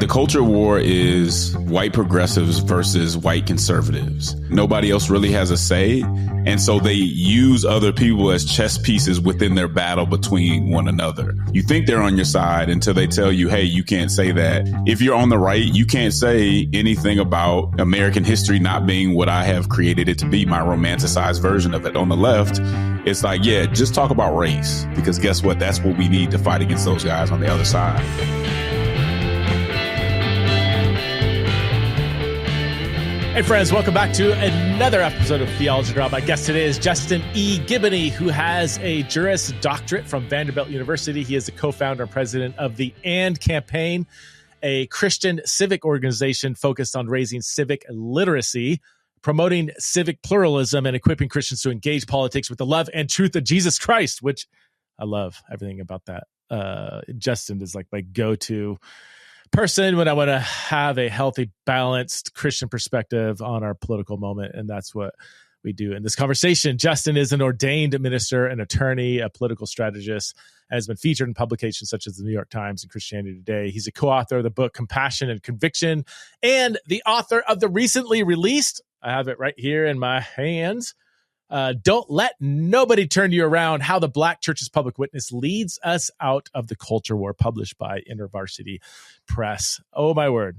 The culture war is white progressives versus white conservatives. Nobody else really has a say. And so they use other people as chess pieces within their battle between one another. You think they're on your side until they tell you, hey, you can't say that. If you're on the right, you can't say anything about American history not being what I have created it to be, my romanticized version of it. On the left, it's like, yeah, just talk about race, because guess what? That's what we need to fight against those guys on the other side. Hey friends, welcome back to another episode of Theology Drama. My guest today is Justin E. Giboney, who has a Juris Doctorate from Vanderbilt University. He is the co-founder and president of the AND Campaign, a Christian civic organization focused on raising civic literacy, promoting civic pluralism, and equipping Christians to engage politics with the love and truth of Jesus Christ, which I love everything about that. Justin is like my go-to person when I want to have a healthy, balanced Christian perspective on our political moment. And that's what we do in this conversation. Justin is an ordained minister, an attorney, a political strategist, and has been featured in publications such as the New York Times and Christianity Today. He's a co-author of the book Compassion and Conviction and the author of the recently released, I have it right here in my hands, Don't Let Nobody Turn You Around, How the Black Church's Public Witness Leads Us Out of the Culture War, published by InterVarsity Press. Oh, my word.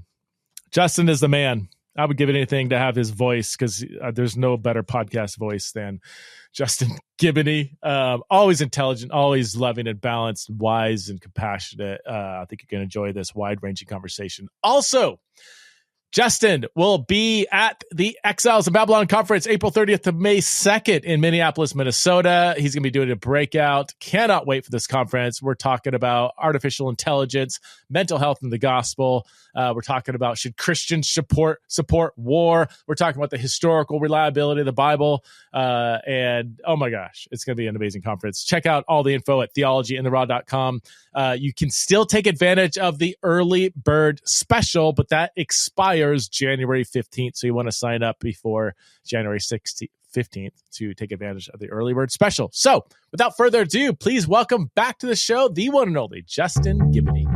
Justin is the man. I would give it anything to have his voice, because there's no better podcast voice than Justin Giboney. Always intelligent, always loving and balanced, wise and compassionate. I think you're going to enjoy this wide-ranging conversation. Also, Justin will be at the Exiles in Babylon conference April 30th to May 2nd in Minneapolis, Minnesota. He's going to be doing a breakout. Cannot wait for this conference. We're talking about artificial intelligence, mental health, and the gospel. We're talking about, should Christians support war? We're talking about the historical reliability of the Bible. And oh my gosh, it's going to be an amazing conference. Check out all the info at theologyintheraw.com. You can still take advantage of the early bird special, but that expires January 15th. So you want to sign up before January 15th to take advantage of the early bird special. So without further ado, please welcome back to the show, the one and only Justin Giboney.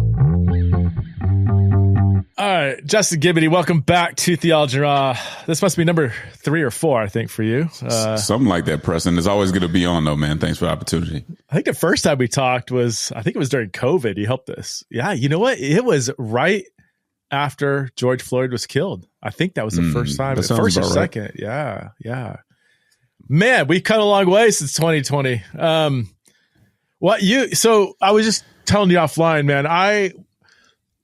All right, Justin Giboney, welcome back to Theology Raw. This must be number 3 or 4, I think, for you. Something like that, Preston. It's always going to be on, though, man. Thanks for the opportunity. I think the first time we talked was, I think it was during COVID. You helped us. Yeah, you know what? It was right after George Floyd was killed. I think that was the first time. First or second. Right. Yeah. Man, we've come a long way since 2020. So I was just telling you offline, man,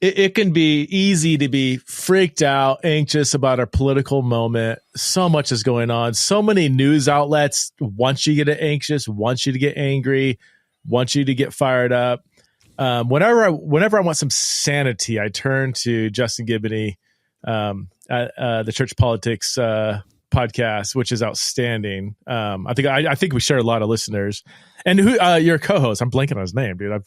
it can be easy to be freaked out, anxious about our political moment. So much is going on. So many news outlets want you to get anxious, want you to get angry, want you to get fired up. Whenever I want some sanity, I turn to Justin Giboney at the Church Politics podcast, which is outstanding. I think we share a lot of listeners. And who your co-host? I'm blanking on his name, dude.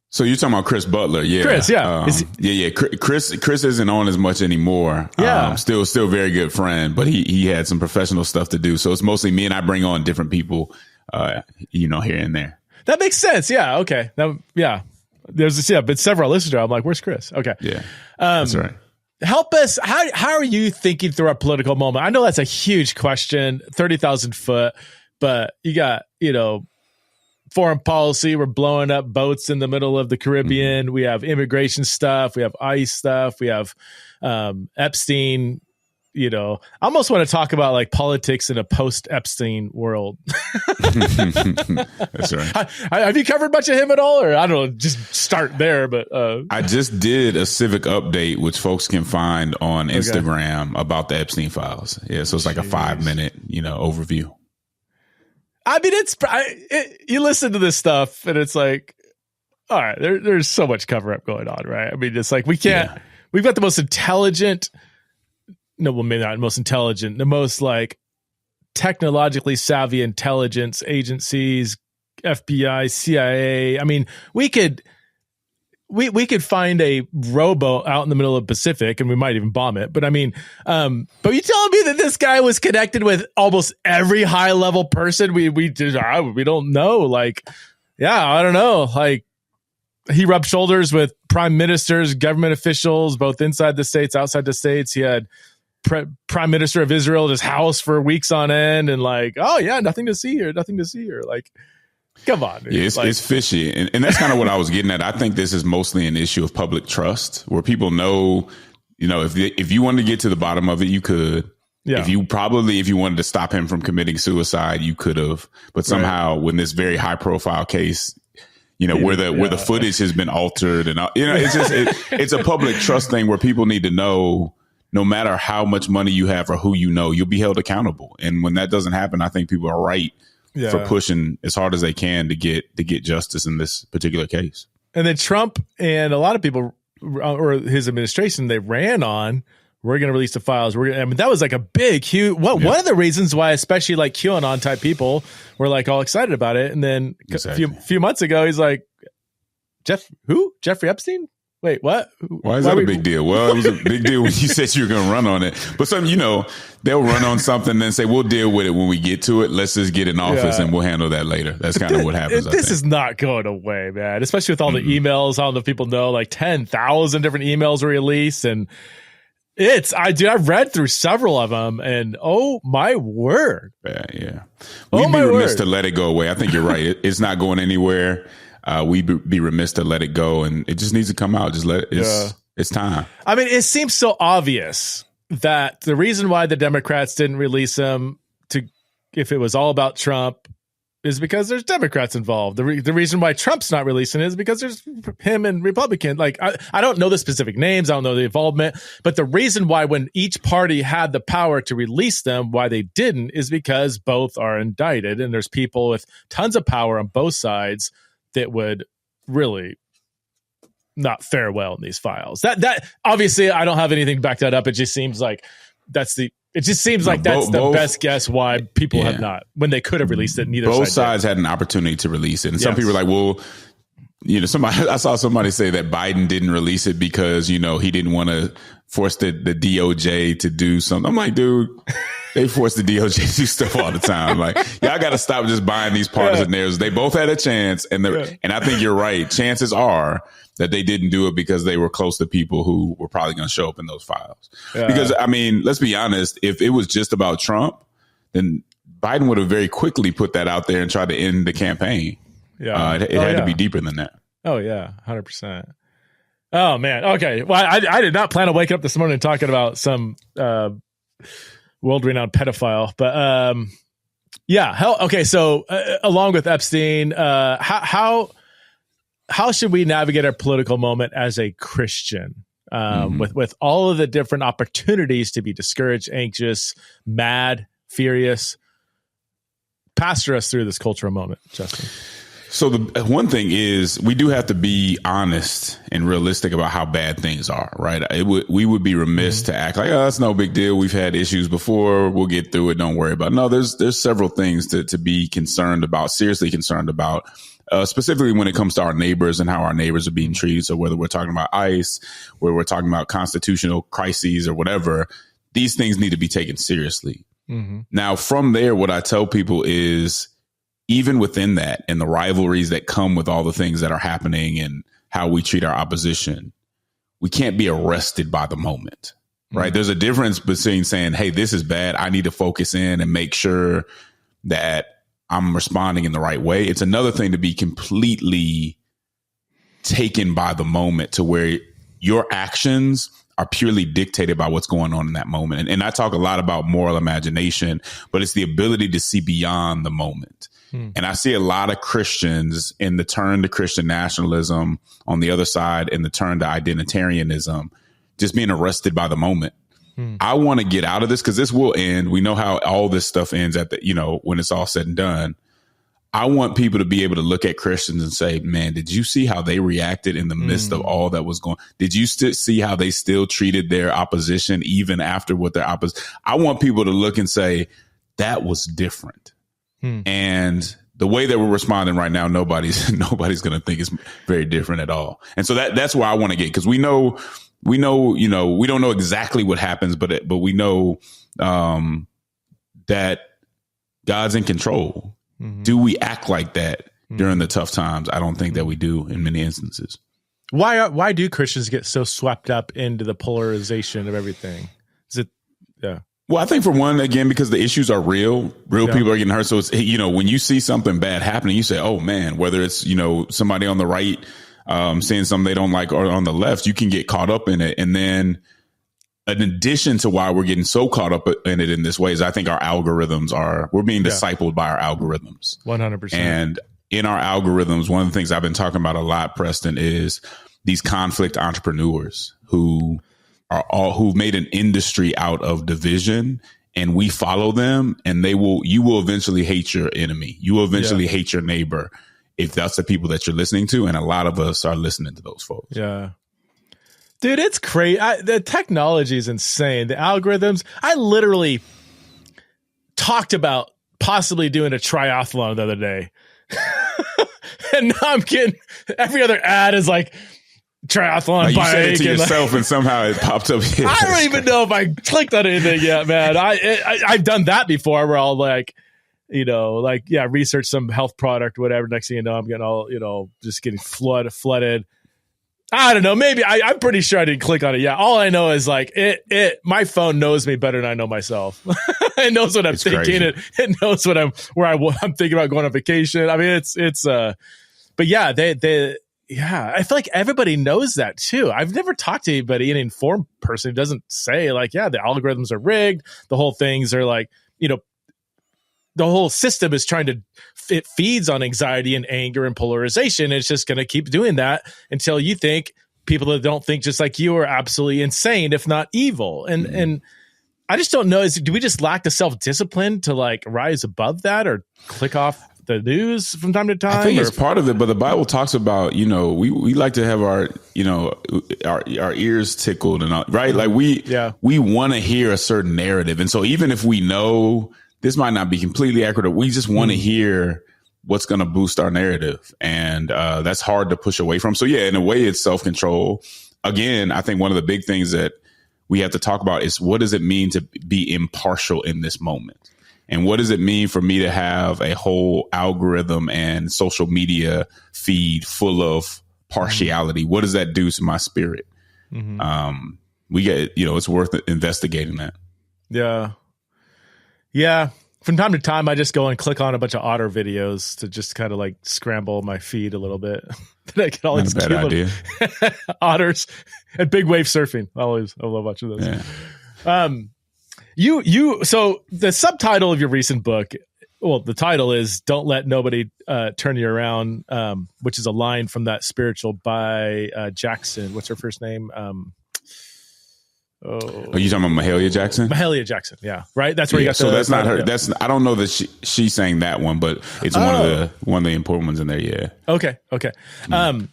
So you're talking about Chris Butler, yeah? Chris, yeah, yeah. Chris isn't on as much anymore. Yeah, still very good friend, but he had some professional stuff to do. So it's mostly me, and I bring on different people, here and there. That makes sense. Yeah. Okay. There's this. Yeah, but several listeners. I'm like, where's Chris? Okay. Yeah. That's right. Help us. How are you thinking through our political moment? I know that's a huge question, 30,000 foot, but you got, foreign policy. We're blowing up boats in the middle of the Caribbean. Mm-hmm. We have immigration stuff. We have ICE stuff. We have Epstein. I almost want to talk about like politics in a post-Epstein world. That's right. Have you covered much of him at all? Or I don't know, just start there. But I just did a civic update, which folks can find on Instagram about the Epstein files. Yeah, so it's like a 5-minute, overview. I mean, you listen to this stuff and it's like, all right, there's so much cover up going on, right? I mean, it's like we've got the most intelligent, no, well, maybe not most intelligent, the most like technologically savvy intelligence agencies, FBI, CIA. I mean, we could find a rowboat out in the middle of the Pacific and we might even bomb it. But I mean, but you telling me that this guy was connected with almost every high level person we don't know. Like, yeah, I don't know. Like, he rubbed shoulders with prime ministers, government officials, both inside the states, outside the states. He had prime minister of Israel at his house for weeks on end, and like, oh yeah, nothing to see here. Like, come on, dude. Yeah, like, it's fishy, and that's kind of what I was getting at. I think this is mostly an issue of public trust, where people know, if you wanted to get to the bottom of it, you could. Yeah. If you wanted to stop him from committing suicide, you could have. But somehow, when this very high profile case, where the footage has been altered, and it's just it's a public trust thing where people need to know, no matter how much money you have or who you'll be held accountable. And when that doesn't happen, I think people are right for pushing as hard as they can to get justice in this particular case. And then Trump and a lot of people, or his administration, they ran on, we're going to release the files. That was like a big, huge. One of the reasons why, especially like QAnon type people, were like all excited about it. And then a few months ago, he's like, Jeffrey Epstein? Wait, what? Why is that a big deal? Well, it was a big deal when you said you were going to run on it. But they'll run on something and then say, we'll deal with it when we get to it. Let's just get in office and we'll handle that later. That's kind of what happens. This is not going away, man. Especially with all the emails. I don't know if people know, like 10,000 different emails were released, and I've read through several of them, and oh my word. Yeah. We'd be remiss to let it go away. I think you're right. It's not going anywhere. We'd be remiss to let it go, and it just needs to come out. Just it's time. I mean, it seems so obvious that the reason why the Democrats didn't release him, if it was all about Trump, is because there's Democrats involved. The reason why Trump's not releasing it is because there's him and Republican. Like, I don't know the specific names. I don't know the involvement. But the reason why, when each party had the power to release them, why they didn't is because both are indicted. And there's people with tons of power on both sides that would really not fare well in these files. That obviously, I don't have anything to back that up. It just seems like that's the best guess why people have not, when they could have released it. Neither both sides had an opportunity to release it, and some people are like, well, I saw somebody say that Biden didn't release it because he didn't want to force the DOJ to do something. I'm like, dude, they force the DOJ to do stuff all the time. Like, y'all got to stop just buying these partisan narratives. They both had a chance, and I think you're right. Chances are that they didn't do it because they were close to people who were probably going to show up in those files. Yeah. Because, I mean, let's be honest, if it was just about Trump, then Biden would have very quickly put that out there and tried to end the campaign. Yeah. It had to be deeper than that. Oh, yeah, 100%. Oh, man. Okay. Well, I did not plan on waking up this morning talking about some world-renowned pedophile. But, okay, so along with Epstein, how should we navigate our political moment as a Christian with all of the different opportunities to be discouraged, anxious, mad, furious? Pastor us through this cultural moment, Justin. So the one thing is, we do have to be honest and realistic about how bad things are, right? We would be remiss to act like, oh, that's no big deal. We've had issues before. We'll get through it. Don't worry about it. No, there's several things to be concerned about, seriously concerned about. Specifically when it comes to our neighbors and how our neighbors are being treated. So whether we're talking about ICE, whether we're talking about constitutional crises or whatever, these things need to be taken seriously. Mm-hmm. Now, from there, what I tell people is, even within that and the rivalries that come with all the things that are happening and how we treat our opposition, we can't be arrested by the moment, right? Mm-hmm. There's a difference between saying, hey, this is bad. I need to focus in and make sure that I'm responding in the right way. It's another thing to be completely taken by the moment to where your actions are purely dictated by what's going on in that moment. And I talk a lot about moral imagination, but it's the ability to see beyond the moment. And I see a lot of Christians in the turn to Christian nationalism on the other side, and the turn to identitarianism, just being arrested by the moment. I want to get out of this because this will end. We know how all this stuff ends at when it's all said and done. I want people to be able to look at Christians and say, man, did you see how they reacted in the midst of all that was going? Did you see how they still treated their opposition even after what their opposition? I want people to look and say, that was different. And the way that we're responding right now, nobody's going to think it's very different at all. And so that's where I want to get, because we know, we don't know exactly what happens, but we know that God's in control. Do we act like that during the tough times. I don't think that we do in many instances. Why do Christians get so swept up into the polarization of everything? Is it, yeah. Well, I think for one, again, because the issues are real people are getting hurt. So it's, when you see something bad happening, you say, oh man, whether it's, somebody on the right, saying something they don't like, or on the left, you can get caught up in it. And then in addition to why we're getting so caught up in it in this way is I think our algorithms we're being discipled by our algorithms. 100%. And in our algorithms, one of the things I've been talking about a lot, Preston, is these conflict entrepreneurs who've made an industry out of division, and we follow them, and you will eventually hate your enemy. You will eventually hate your neighbor if that's the people that you're listening to. And a lot of us are listening to those folks. Yeah. Dude, it's crazy. The technology is insane. The algorithms. I literally talked about possibly doing a triathlon the other day. And now I'm getting every other ad is like triathlon you bike. said it to yourself and somehow it popped up. Yeah, I don't even know if I clicked on anything yet, man. I've done that before where I'll research some health product, whatever. Next thing you know, I'm getting all, just getting flooded. I don't know. Maybe I'm pretty sure I didn't click on it. Yeah. All I know is my phone knows me better than I know myself. It knows what I'm thinking. It knows what I'm thinking about going on vacation. I mean, but yeah, I feel like everybody knows that too. I've never talked to anybody, an informed person who doesn't say the algorithms are rigged. The whole things are the whole system is it feeds on anxiety and anger and polarization. It's just going to keep doing that until you think people that don't think just like you are absolutely insane, if not evil. And I just don't know. Do we just lack the self-discipline to rise above that or click off the news from time to time? I think it's part of it, but the Bible talks about, we like to have our ears tickled and all, right? Like we want to hear a certain narrative. And so even if we know this might not be completely accurate, we just want to hear what's going to boost our narrative. And that's hard to push away from. So yeah, in a way it's self-control. Again, I think one of the big things that we have to talk about is what does it mean to be impartial in this moment? And what does it mean for me to have a whole algorithm and social media feed full of partiality? What does that do to my spirit? We get, it's worth investigating that. Yeah. Yeah. From time to time, I just go and click on a bunch of otter videos to just kind of scramble my feed a little bit. Then I get all these bad idea. Otters and big wave surfing. I love watching those. Yeah. So the subtitle of your recent book, well, the title is "Don't Let Nobody Turn You Around," which is a line from that spiritual by Jackson. What's her first name? Are you talking about Mahalia Jackson? Mahalia Jackson, yeah, right. That's where you got. So that's not her. That's I don't know that she sang that one, but it's one of the important ones in there. Yeah. Okay. Don't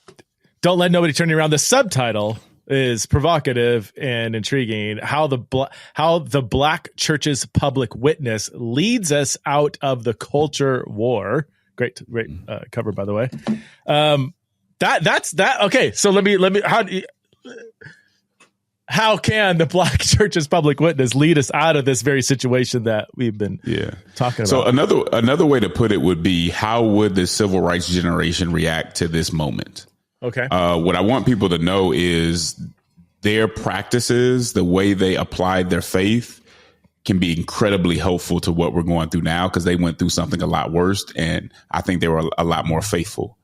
let nobody turn you around. The subtitle is provocative and intriguing. How the Black church's public witness leads us out of the culture war. Great cover, by the way. That's that. Okay, so let me. How can the Black church's public witness lead us out of this very situation that we've been talking about? So another way to put it would be, how would the civil rights generation react to this moment? Okay. What I want people to know is their practices, the way they applied their faith, can be incredibly helpful to what we're going through now, because they went through something a lot worse, and I think they were a lot more faithful.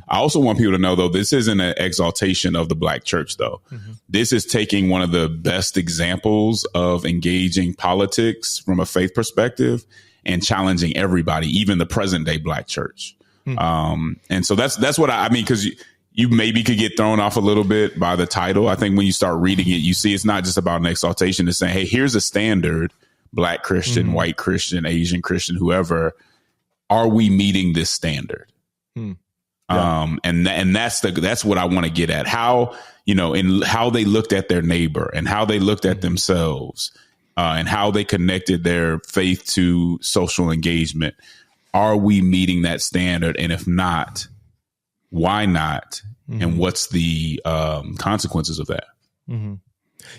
I also want people to know, though, this isn't an exaltation of the Black church, though. This is taking one of the best examples of engaging politics from a faith perspective and challenging everybody, even the present day Black church. And so that's what I mean, because you maybe could get thrown off a little bit by the title. I think when you start reading it, you see it's not just about an exaltation. It's saying, hey, here's a standard: Black Christian, white Christian, Asian Christian, whoever. Are we meeting this standard? And that's what I want to get at. How, in how they looked at their neighbor and how they looked at themselves, and how they connected their faith to social engagement. Are we meeting that standard? And if not, why not? And what's the consequences of that?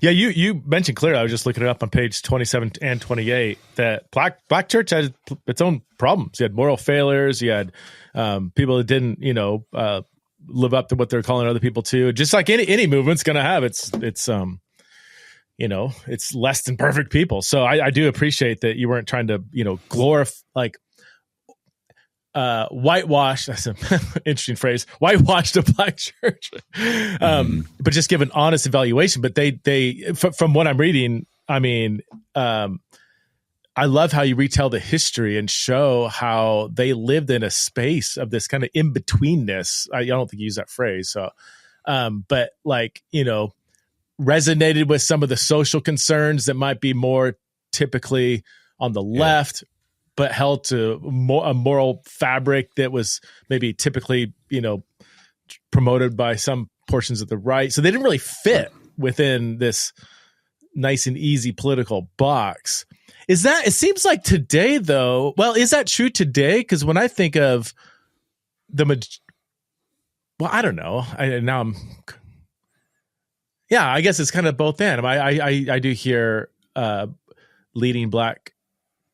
Yeah, you mentioned clearly, I was just looking it up on page 27 and 28, that black church had its own problems. You had moral failures. You had people that didn't, live up to what they're calling other people to. Just like any movement's going to have it's less than perfect people. So I do appreciate that you weren't trying to, glorify, whitewash, that's an interesting phrase, whitewash the black church. But just give an honest evaluation. But they from what I'm reading, I love how you retell the history and show how they lived in a space of this kind of in-betweenness. I don't think you use that phrase. So, but resonated with some of the social concerns that might be more typically on the left, but held to a moral fabric that was maybe typically, promoted by some portions of the right. So they didn't really fit within this nice and easy political box. It seems like today though, well, is that true today? Because when I think of I don't know. I guess it's kind of both end. I do hear leading black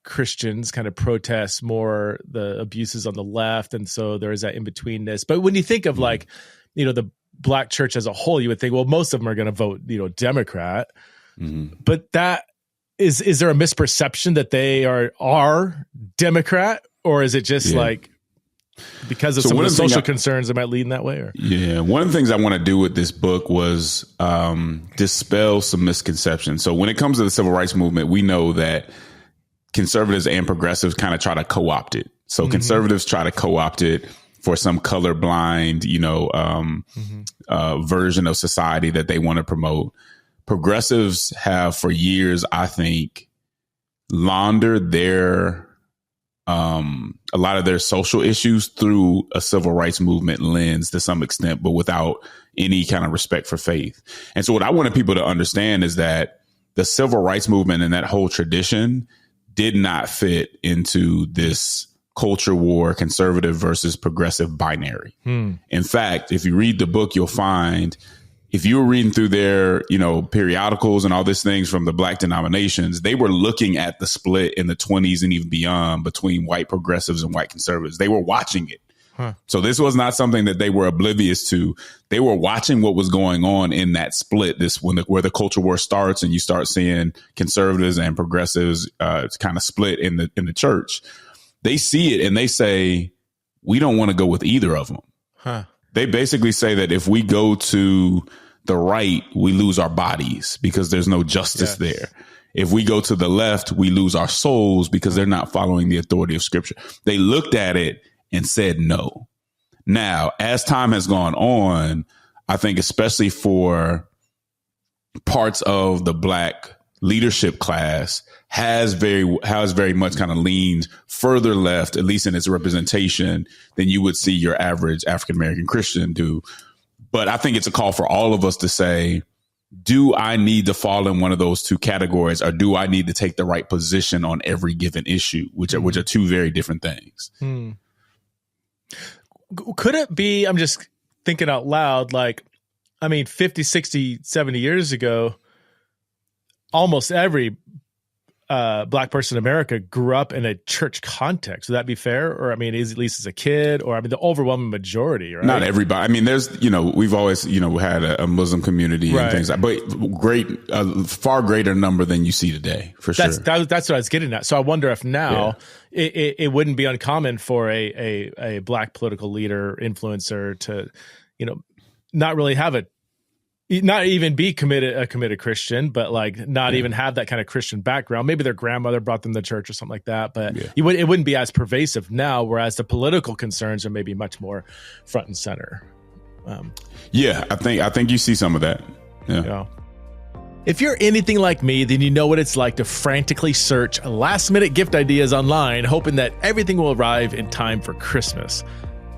Christians kind of protest more the abuses on the left, and so there is that in-betweenness. But when you think of the black church as a whole, you would think, well, most of them are going to vote, Democrat. But that is there a misperception that they are Democrat, or is it just because of some of the social concerns that might lead in that way? Or? Yeah, one of the things I want to do with this book was dispel some misconceptions. So when it comes to the civil rights movement, we know that conservatives and progressives kind of try to co-opt it. So conservatives try to co-opt it for some colorblind, version of society that they want to promote. Progressives have for years, I think, laundered a lot of their social issues through a civil rights movement lens to some extent, but without any kind of respect for faith. And so what I wanted people to understand is that the civil rights movement and that whole tradition did not fit into this culture war, conservative versus progressive binary. In fact, if you read the book, you'll find, if you were reading through their, periodicals and all these things from the black denominations, they were looking at the split in the 20s and even beyond between white progressives and white conservatives. They were watching it. So this was not something that they were oblivious to. They were watching what was going on in that split, where the culture war starts and you start seeing conservatives and progressives kind of split in the church. They see it and they say, we don't want to go with either of them. They basically say that if we go to the right, we lose our bodies because there's no justice there. If we go to the left, we lose our souls because they're not following the authority of Scripture. They looked at it and said no. Now, as time has gone on, I think especially for parts of the black leadership class has very much kind of leaned further left, at least in its representation, than you would see your average African-American Christian do. But I think it's a call for all of us to say, do I need to fall in one of those two categories, or do I need to take the right position on every given issue, which are two very different things? Could it be, I'm just thinking out loud, 50, 60, 70 years ago, almost every black person in America grew up in a church context. Would that be fair? Or, at least as a kid, or, the overwhelming majority, right? Not everybody. there's, we've always, had a Muslim community and things like, but far greater number than you see today, for sure. That's what I was getting at. So I wonder if now it wouldn't be uncommon for a black political leader, influencer to, not really have not even be a committed Christian, but not even have that kind of Christian background. Maybe their grandmother brought them to church or something like that, but it wouldn't be as pervasive now, whereas the political concerns are maybe much more front and center. I think you see some of that. Yeah. If you're anything like me, then you know what it's like to frantically search last-minute gift ideas online, hoping that everything will arrive in time for Christmas.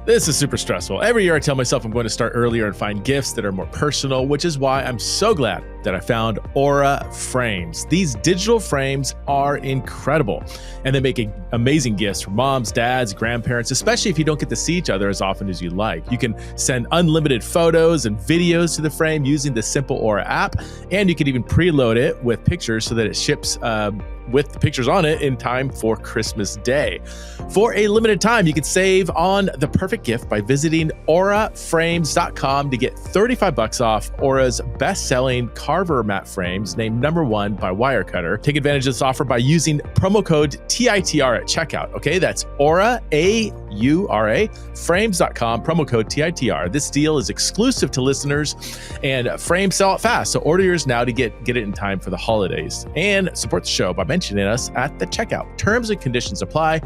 This is super stressful. Every year I tell myself I'm going to start earlier and find gifts that are more personal, which is why I'm so glad that I found Aura Frames. These digital frames are incredible, and they make amazing gifts for moms, dads, grandparents, especially if you don't get to see each other as often as you like. You can send unlimited photos and videos to the frame using the simple Aura app, and you can even preload it with pictures so that it ships with the pictures on it in time for Christmas Day. For a limited time, you can save on the perfect gift by visiting auraframes.com to get $35 off Aura's best-selling Carver mat frames, named number 1 by Wirecutter. Take advantage of this offer by using promo code TITR at checkout. Okay, that's Aura, A-U-R-A, frames.com, promo code TITR. This deal is exclusive to listeners, and frames sell out fast, so order yours now to get it in time for the holidays. And support the show by mentioning us at the checkout. Terms and conditions apply.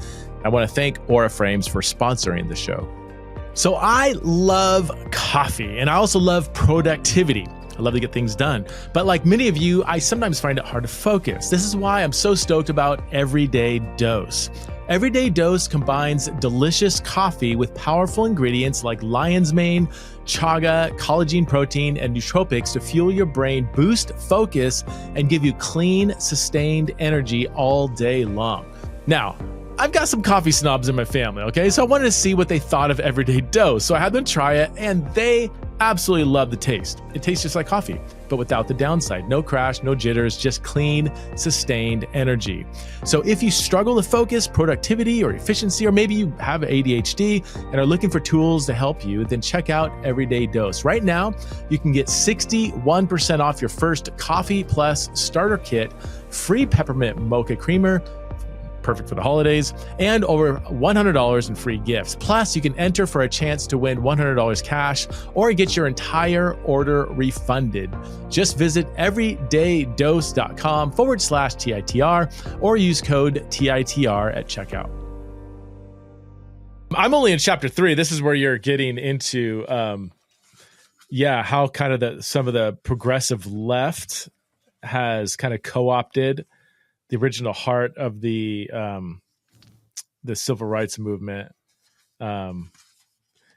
I want to thank Aura Frames for sponsoring the show. So I love coffee, and I also love productivity. I love to get things done. But like many of you, I sometimes find it hard to focus. This is why I'm so stoked about Everyday Dose. Everyday Dose combines delicious coffee with powerful ingredients like lion's mane, chaga, collagen protein, and nootropics to fuel your brain, boost focus, and give you clean, sustained energy all day long. Now, I've got some coffee snobs in my family, okay? So I wanted to see what they thought of Everyday Dose. So I had them try it, and they absolutely love the taste. It tastes just like coffee, but without the downside. No crash, no jitters, just clean, sustained energy. So if you struggle to focus, productivity, or efficiency, or maybe you have ADHD and are looking for tools to help you, then check out Everyday Dose. Right now, you can get 61% off your first Coffee Plus starter kit, free peppermint mocha creamer, perfect for the holidays, and over $100 in free gifts. Plus, you can enter for a chance to win $100 cash or get your entire order refunded. Just visit everydaydose.com/TITR or use code TITR at checkout. I'm only in chapter 3. This is where you're getting into, how kind of some of the progressive left has kind of co-opted the original heart of the civil rights movement.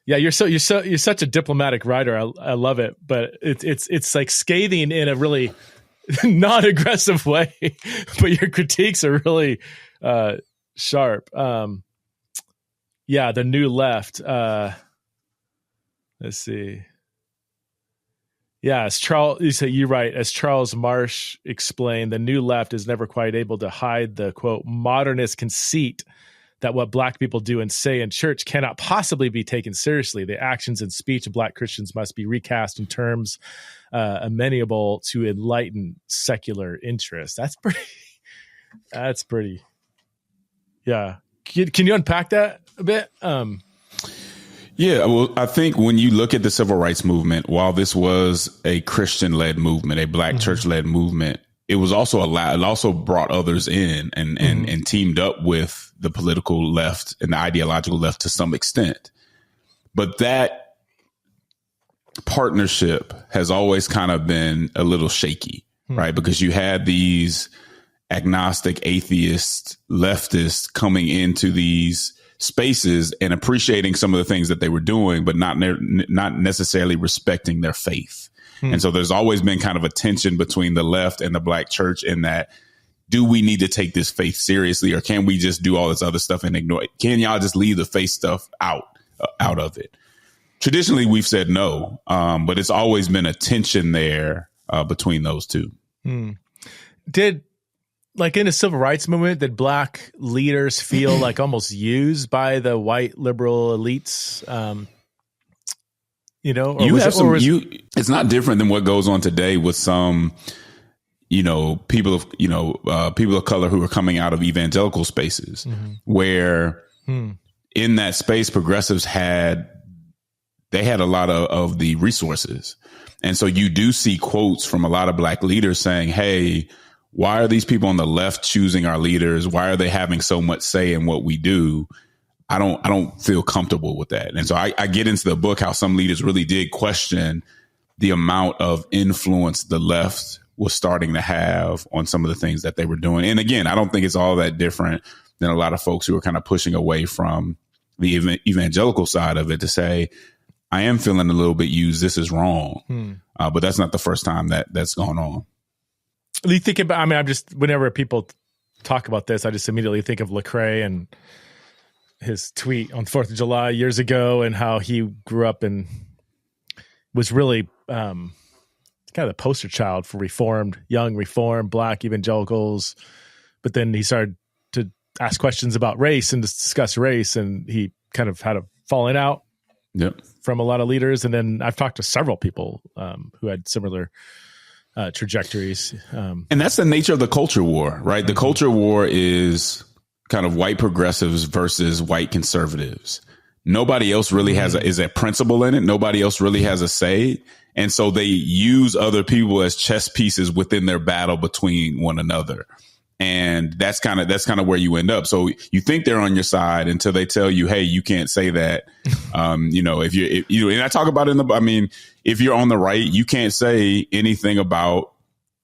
You're such a diplomatic writer. I love it, but it's like scathing in a really non-aggressive way, but your critiques are really sharp. The new left. Let's see. Yeah, as Charles Marsh explained, the new left is never quite able to hide the, quote, modernist conceit that what Black people do and say in church cannot possibly be taken seriously. The actions and speech of Black Christians must be recast in terms amenable to enlightened secular interest. That's pretty. Yeah. Can you unpack that a bit? Yeah, well, I think when you look at the civil rights movement, while this was a Christian-led movement, a Black church-led movement, it was also it also brought others in and teamed up with the political left and the ideological left to some extent. But that partnership has always kind of been a little shaky, right? Because you had these agnostic, atheist, leftists coming into these spaces and appreciating some of the things that they were doing, but not necessarily respecting their faith. And so there's always been kind of a tension between the left and the Black church in that, do we need to take this faith seriously, or can we just do all this other stuff and ignore it? Can y'all just leave the faith stuff out of it? Traditionally, we've said no, but it's always been a tension there between those two. Like in the civil rights movement, did Black leaders feel like almost used by the white liberal elites? It's not different than what goes on today with some, people of color who are coming out of evangelical spaces, where in that space, progressives had a lot of the resources. And so you do see quotes from a lot of Black leaders saying, hey, why are these people on the left choosing our leaders? Why are they having so much say in what we do? I don't feel comfortable with that. And so I get into the book how some leaders really did question the amount of influence the left was starting to have on some of the things that they were doing. And again, I don't think it's all that different than a lot of folks who are kind of pushing away from the evangelical side of it to say, I am feeling a little bit used. This is wrong. But that's not the first time that's gone on. You think about, whenever people talk about this, I just immediately think of Lecrae and his tweet on 4th of July years ago, and how he grew up and was really kind of the poster child for young reformed Black evangelicals. But then he started to ask questions about race and discuss race, and he kind of had a falling out from a lot of leaders. And then I've talked to several people who had similar trajectories. And that's the nature of the culture war, right? The culture war is kind of white progressives versus white conservatives. Nobody else really is a principle in it. Nobody else really has a say. And so they use other people as chess pieces within their battle between one another. And that's kind of where you end up. So you think they're on your side until they tell you, hey, you can't say that. And I talk about it if you're on the right, you can't say anything about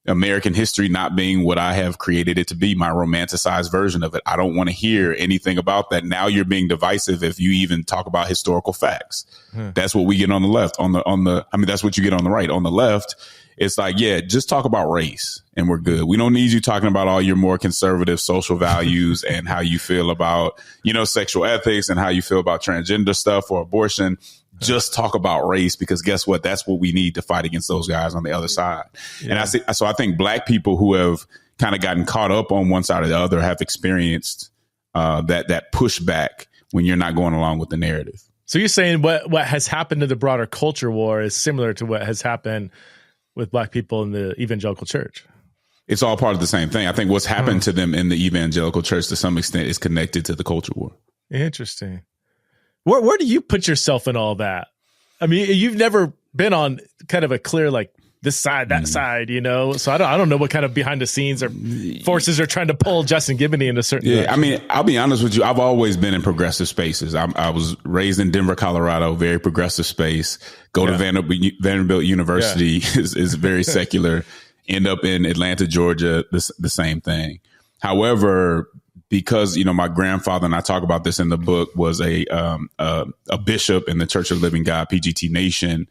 American history not being what I have created it to be, my romanticized version of it. I don't want to hear anything about that. Now you're being divisive if you even talk about historical facts. That's what we get on the left. That's what you get on the right. On the left, it's like, yeah, just talk about race and we're good. We don't need you talking about all your more conservative social values and how you feel about, sexual ethics and how you feel about transgender stuff or abortion. Just talk about race, because guess what? That's what we need to fight against those guys on the other side. Yeah. And I think Black people who have kind of gotten caught up on one side or the other have experienced that pushback when you're not going along with the narrative. So you're saying what has happened to the broader culture war is similar to what has happened with Black people in the evangelical church? It's all part of the same thing. I think what's happened to them in the evangelical church to some extent is connected to the culture war. Interesting. Where do you put yourself in all that? I mean, you've never been on kind of a clear, like, this side, that side, So I don't know what kind of behind the scenes or forces are trying to pull Justin Giboney in a certain direction. I mean, I'll be honest with you. I've always been in progressive spaces. I was raised in Denver, Colorado, very progressive space. Go to Vanderbilt University is very secular. End up in Atlanta, Georgia, the same thing. However, because, my grandfather, and I talk about this in the book, was a bishop in the Church of the Living God, PGT Nation,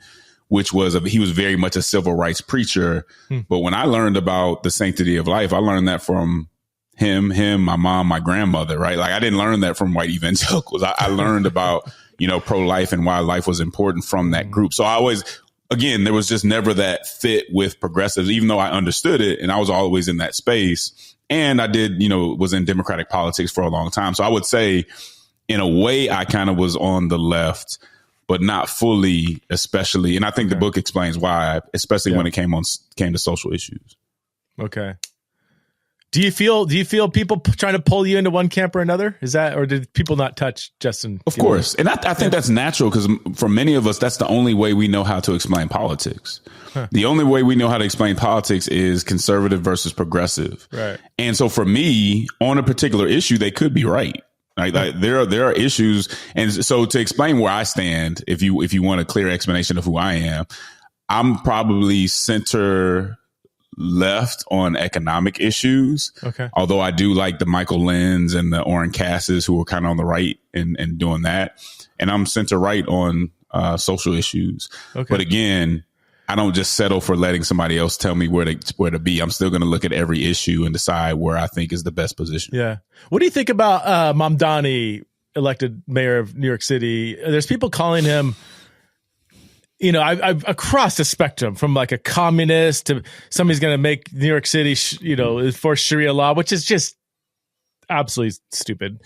he was very much a civil rights preacher. But when I learned about the sanctity of life, I learned that from him, my mom, my grandmother, right? Like, I didn't learn that from white evangelicals. I learned about, pro-life and why life was important from that group. So there was just never that fit with progressives, even though I understood it and I was always in that space. And I did, was in Democratic politics for a long time. So I would say, in a way, I kind of was on the left, but not fully, especially. And I think the book explains why, especially when it came to social issues. Okay. Do you feel people trying to pull you into one camp or another? Or did people not touch Justin? Of course. And I think that's natural, because for many of us, that's the only way we know how to explain politics. The only way we know how to explain politics is conservative versus progressive. Right. And so for me, on a particular issue, they could be right. Like there are issues. And so to explain where I stand, if you want a clear explanation of who I am, I'm probably center left on economic issues. Okay. Although I do like the Michael Linds and the Orrin Casses, who are kind of on the right and doing that. And I'm center right on social issues. Okay. But again, I don't just settle for letting somebody else tell me where to be. I'm still going to look at every issue and decide where I think is the best position. Yeah. What do you think about Mamdani, elected mayor of New York City? There's people calling him, I've across the spectrum, from like a communist to somebody's going to make New York City, enforce Sharia law, which is just absolutely stupid.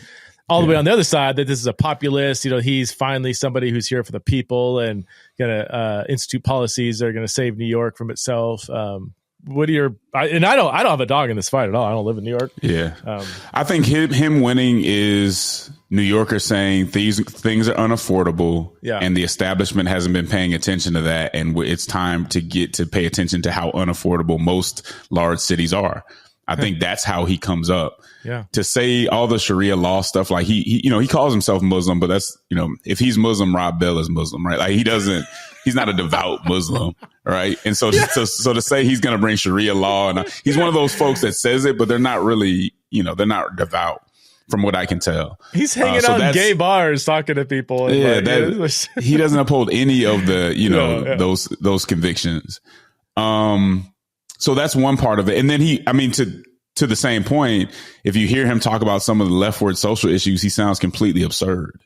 All the way on the other side, that this is a populist. He's finally somebody who's here for the people and going to institute policies that are going to save New York from itself. What are your? I don't have a dog in this fight at all. I don't live in New York. Yeah, I think him winning is New Yorkers saying things are unaffordable, and the establishment hasn't been paying attention to that, and it's time to pay attention to how unaffordable most large cities are. I think that's how he comes up. Yeah. To say all the Sharia law stuff, like he calls himself Muslim, but that's, if he's Muslim, Rob Bell is Muslim, right? Like he's not a devout Muslim, right? And so to say he's going to bring Sharia law, and he's one of those folks that says it, but they're not really, they're not devout. from what I can tell. He's hanging out in gay bars talking to people. And he doesn't uphold any of the, those convictions. So that's one part of it. And then to the same point, if you hear him talk about some of the leftward social issues, he sounds completely absurd.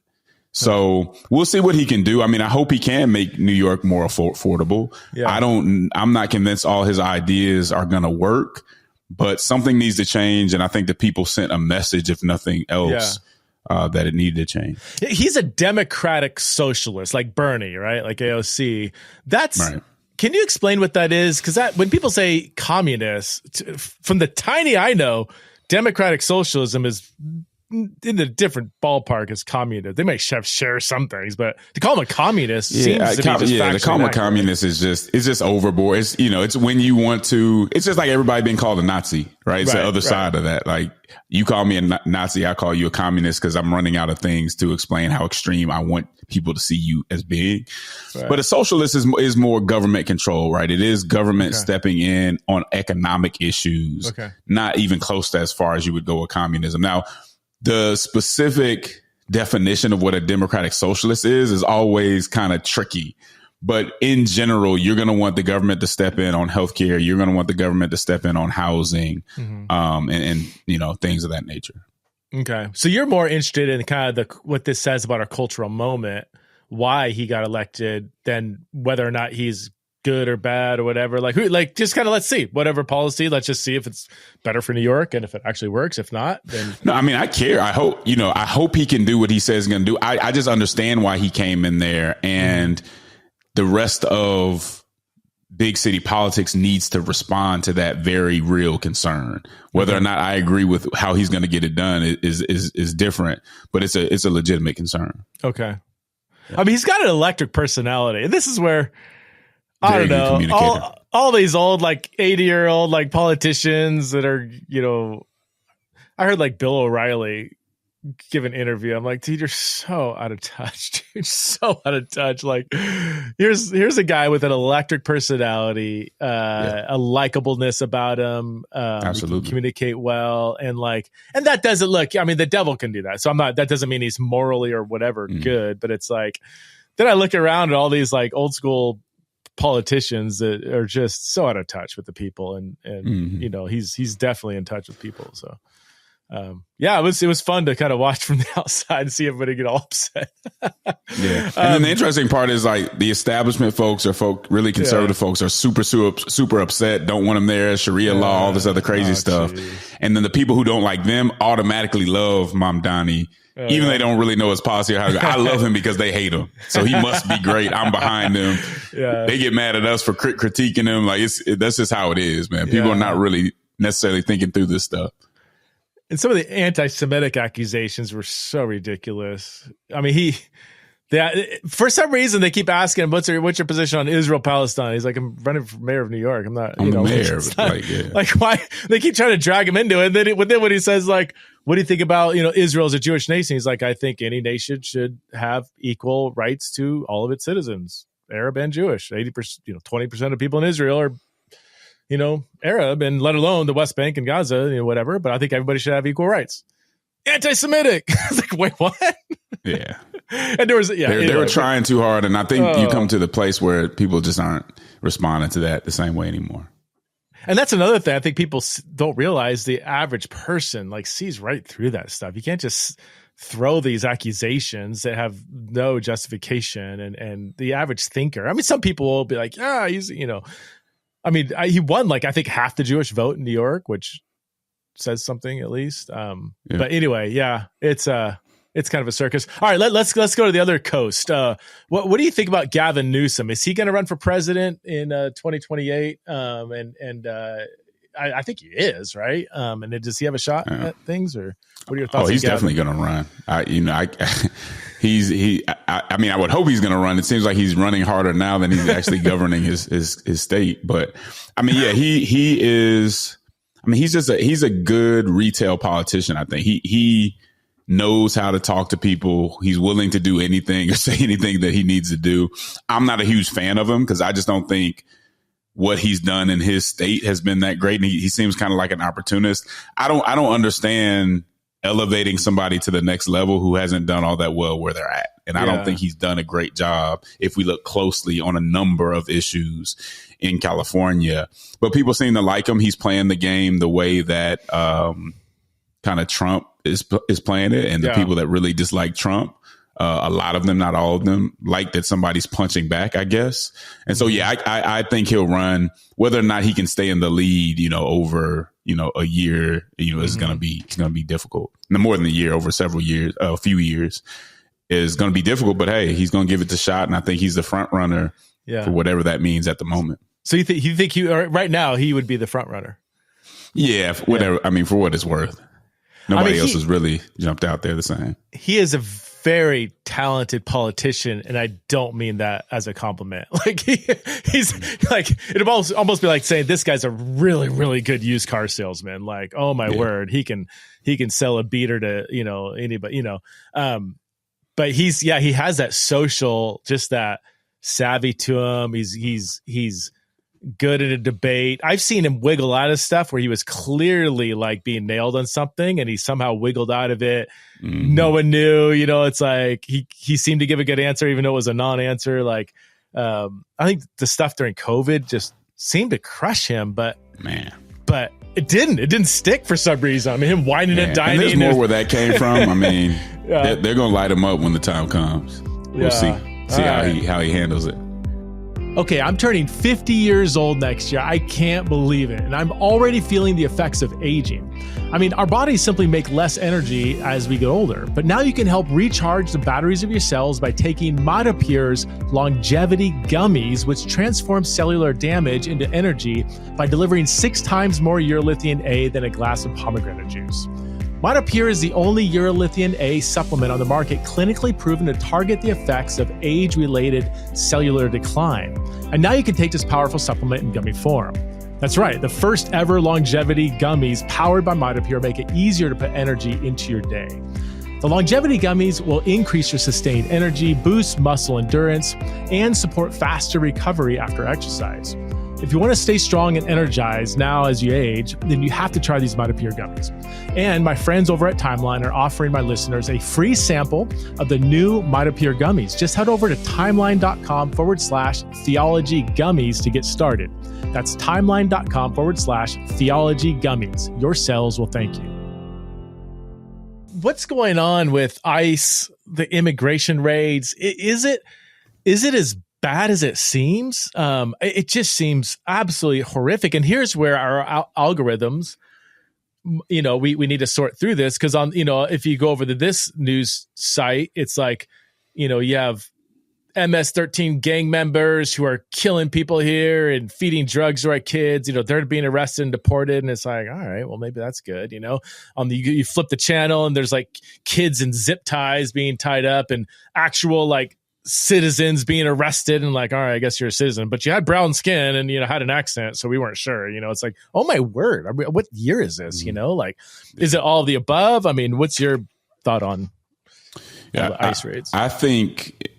So we'll see what he can do. I mean, I hope he can make New York more affordable. Yeah. I'm not convinced all his ideas are going to work, but something needs to change. And I think the people sent a message, if nothing else, that it needed to change. He's a democratic socialist, like Bernie, right? Like AOC. That's right. Can you explain what that is? Because when people say communist, from the tiny I know, democratic socialism is in a different ballpark as communist. They may share some things, but to call them a communist seems to be just to call them a communist is just overboard. It's it's when you want to. It's just like everybody being called a Nazi, right? It's the other side of that. Like you call me a Nazi, I call you a communist because I'm running out of things to explain how extreme I want people to see you as being. Right. But a socialist is more government control, right? It is government stepping in on economic issues, not even close to as far as you would go with communism. Now, the specific definition of what a democratic socialist is always kind of tricky. But in general, you're going to want the government to step in on healthcare. You're going to want the government to step in on housing, and things of that nature. Okay. So you're more interested in kind of what this says about our cultural moment, why he got elected, than whether or not he's good or bad or whatever. Just kind of let's see whatever policy. Let's just see if it's better for New York and if it actually works. If not, then no. I mean, I care. I hope he can do what he says he's going to do. I just understand why he came in there, and the rest of big city politics needs to respond to that very real concern. Whether or not I agree with how he's going to get it done is different, but it's a legitimate concern. Okay. Yeah. I mean, he's got an electric personality, and this is where I don't know, all these old, 80-year-old, politicians that are, I heard Bill O'Reilly give an interview. I'm like, dude, you're so out of touch, dude. So out of touch. Here's a guy with an electric personality, a likableness about him. Absolutely. He can communicate well. And that doesn't look, I mean, the devil can do that. So that doesn't mean he's morally or whatever good, but it's then I look around at all these old school politicians that are just so out of touch with the people, and he's definitely in touch with people. So it was fun to kind of watch from the outside and see everybody get all upset. And then the interesting part is the establishment folks or really conservative folks are super upset, don't want them there, Sharia law, all this other crazy stuff. Geez. And then the people who don't like them automatically love Mamdani. Even they don't really know his policy or how to go. I love him because they hate him. So he must be great. I'm behind him. Yeah. They get mad at us for critiquing him. That's just how it is, man. People are not really necessarily thinking through this stuff. And some of the anti-Semitic accusations were so ridiculous. I mean, for some reason they keep asking him, what's your position on Israel-Palestine? He's like, I'm running for mayor of New York. I'm not, I'm the mayor. Why they keep trying to drag him into it? And then when he says what do you think about, Israel as a Jewish nation? He's like, I think any nation should have equal rights to all of its citizens, Arab and Jewish. 80%, 20% of people in Israel are, Arab, and let alone the West Bank and Gaza, whatever. But I think everybody should have equal rights. Anti-Semitic. I was like, wait, what? Yeah. And there was, they were trying too hard. And I think you come to the place where people just aren't responding to that the same way anymore. And that's another thing. I think people don't realize the average person sees right through that stuff. You can't just throw these accusations that have no justification. And the average thinker, I mean, some people will be like, he's, I mean, he won I think half the Jewish vote in New York, which says something at least. But anyway, it's kind of a circus. All right, let's go to the other coast. What do you think about Gavin Newsom? Is he going to run for president in 2028? I think he is, right? And does he have a shot at things, or what are your thoughts? Oh, he's definitely going to run. I mean, I would hope he's going to run. It seems like he's running harder now than he's actually governing his state. But I mean, he is. I mean, he's a good retail politician. I think he knows how to talk to people. He's willing to do anything or say anything that he needs to do. I'm not a huge fan of him because I just don't think what he's done in his state has been that great. And he seems kind of like an opportunist. I don't understand elevating somebody to the next level who hasn't done all that well where they're at. And I don't think he's done a great job if we look closely on a number of issues in California. But people seem to like him. He's playing the game the way that kind of Trump is playing it. And the people that really dislike Trump, a lot of them, not all of them, like that somebody's punching back, I guess. And so, I think he'll run. Whether or not he can stay in the lead, over, a year, is going to be difficult. No more than a year, over several years, a few years is going to be difficult. But hey, he's going to give it the shot. And I think he's the front runner for whatever that means at the moment. So you think right now he would be the front runner? Yeah, whatever. I mean, for what it's worth. Nobody else has really jumped out there the same. He is a very talented politician, and I don't mean that as a compliment. Like he's like, it'd almost be like saying this guy's a really, really good used car salesman. Like, oh my word, he can sell a beater to anybody. But he has that social, just that savvy to him. He's good at a debate. I've seen him wiggle out of stuff where he was clearly like being nailed on something and he somehow wiggled out of it. No one knew, it's like he seemed to give a good answer, even though it was a non-answer. Like, I think the stuff during COVID just seemed to crush him, but it didn't stick for some reason. I mean, him whining and dining. And there's more where that came from. I mean, they're going to light him up when the time comes. We'll see how he handles it. Okay, I'm turning 50 years old next year. I can't believe it. And I'm already feeling the effects of aging. I mean, our bodies simply make less energy as we get older. But now you can help recharge the batteries of your cells by taking MitoPure's longevity gummies, which transform cellular damage into energy by delivering 6 times more urolithium A than a glass of pomegranate juice. MitoPure is the only urolithium A supplement on the market clinically proven to target the effects of age-related cellular decline. And now you can take this powerful supplement in gummy form. That's right, the first ever longevity gummies powered by MitoPure make it easier to put energy into your day. The longevity gummies will increase your sustained energy, boost muscle endurance, and support faster recovery after exercise. If you want to stay strong and energized now as you age, then you have to try these MitoPure gummies. And my friends over at Timeline are offering my listeners a free sample of the new MitoPure gummies. Just head over to timeline.com/theology gummies to get started. That's timeline.com/theology gummies. Your cells will thank you. What's going on with ICE, the immigration raids? Is it as bad as it seems? It just seems absolutely horrific. And here's where our algorithms, we need to sort through this, because if you go over to this news site, it's like, you have MS-13 gang members who are killing people here and feeding drugs to our kids. They're being arrested and deported, and it's like, all right, well, maybe that's good. You flip the channel and there's like kids in zip ties being tied up and actual like citizens being arrested, and like, all right, I guess you're a citizen, but you had brown skin and had an accent, so we weren't sure. It's like, oh my word, what year is this? Like, is it all of the above? I mean, what's your thought on the ICE raids? I think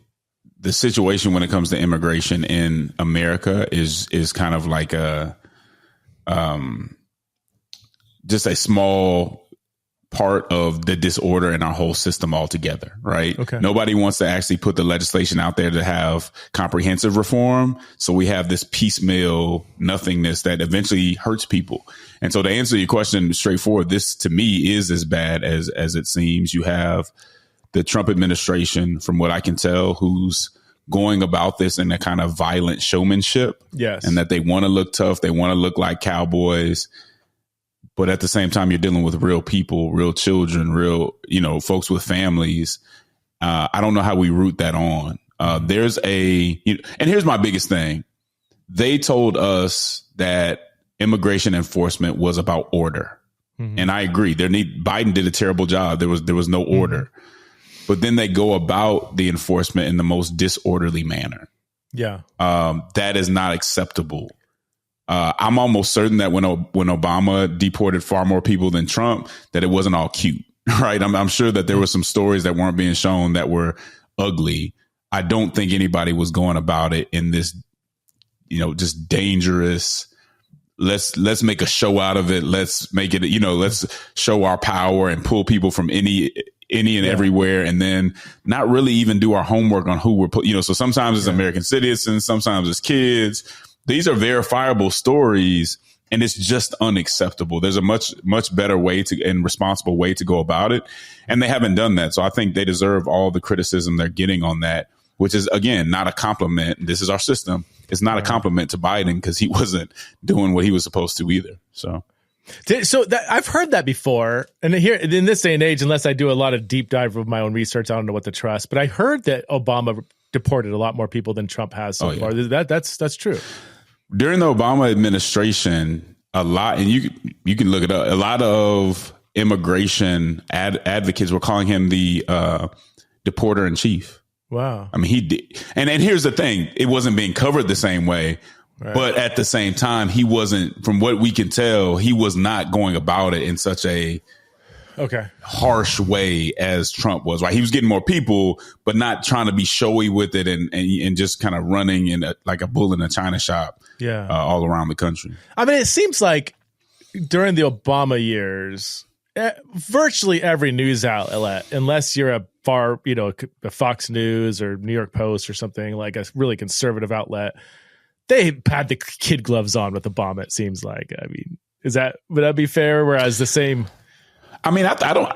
the situation when it comes to immigration in America is kind of like just a small part of the disorder in our whole system altogether, right? Okay. Nobody wants to actually put the legislation out there to have comprehensive reform. So we have this piecemeal nothingness that eventually hurts people. And so to answer your question straightforward, this to me is as bad as it seems. You have the Trump administration, from what I can tell, who's going about this in a kind of violent showmanship. Yes. And that they want to look tough. They want to look like cowboys. But at the same time, you're dealing with real people, real children, real, folks with families. I don't know how we root that on. And here's my biggest thing. They told us that immigration enforcement was about order. Mm-hmm. And I agree. Biden did a terrible job. There was no order. Mm-hmm. But then they go about the enforcement in the most disorderly manner. Yeah. That is not acceptable. I'm almost certain that when Obama deported far more people than Trump, that it wasn't all cute, right? I'm sure that there were some stories that weren't being shown that were ugly. I don't think anybody was going about it in this, just dangerous, let's make a show out of it. Let's make it, let's show our power and pull people from any and everywhere, and then not really even do our homework on who we're so sometimes it's American citizens, sometimes it's kids. These are verifiable stories, and it's just unacceptable. There's a much better way and responsible way to go about it, and they haven't done that. So I think they deserve all the criticism they're getting on that, which is, again, not a compliment. This is our system. It's not a compliment to Biden because he wasn't doing what he was supposed to either. So I've heard that before. And here in this day and age, unless I do a lot of deep dive of my own research, I don't know what to trust. But I heard that Obama deported a lot more people than Trump has so far. That's true. During the Obama administration, a lot, and you can look it up, a lot of immigration advocates were calling him the deporter in chief. Wow. I mean, he did. And here's the thing. It wasn't being covered the same way. Right. But at the same time, he wasn't, from what we can tell, he was not going about it in such a harsh way as Trump was. Right? He was getting more people, but not trying to be showy with it and just kind of running in like a bull in a china shop all around the country. I mean, it seems like during the Obama years, virtually every news outlet, unless you're a Fox News or New York Post or something like a really conservative outlet, they had the kid gloves on with Obama, it seems like. I mean, would that be fair? Whereas the same. I mean, I don't,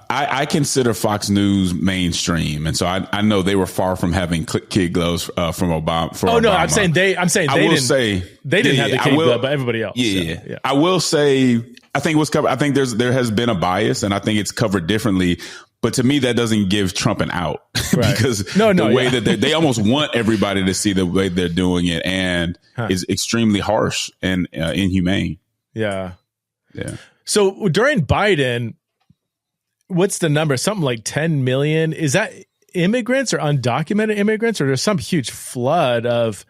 I consider Fox News mainstream. And so I know they were far from having kid gloves from Obama. No, I'm saying they didn't have the kid glove, but everybody else. Yeah. I will say, I think it was covered. I think there has been a bias, and I think it's covered differently. But to me, that doesn't give Trump an out because the way that they almost want everybody to see the way they're doing it, and is extremely harsh and inhumane. Yeah. So during Biden, what's the number? Something like 10 million. Is that immigrants or undocumented immigrants, or there's some huge flood of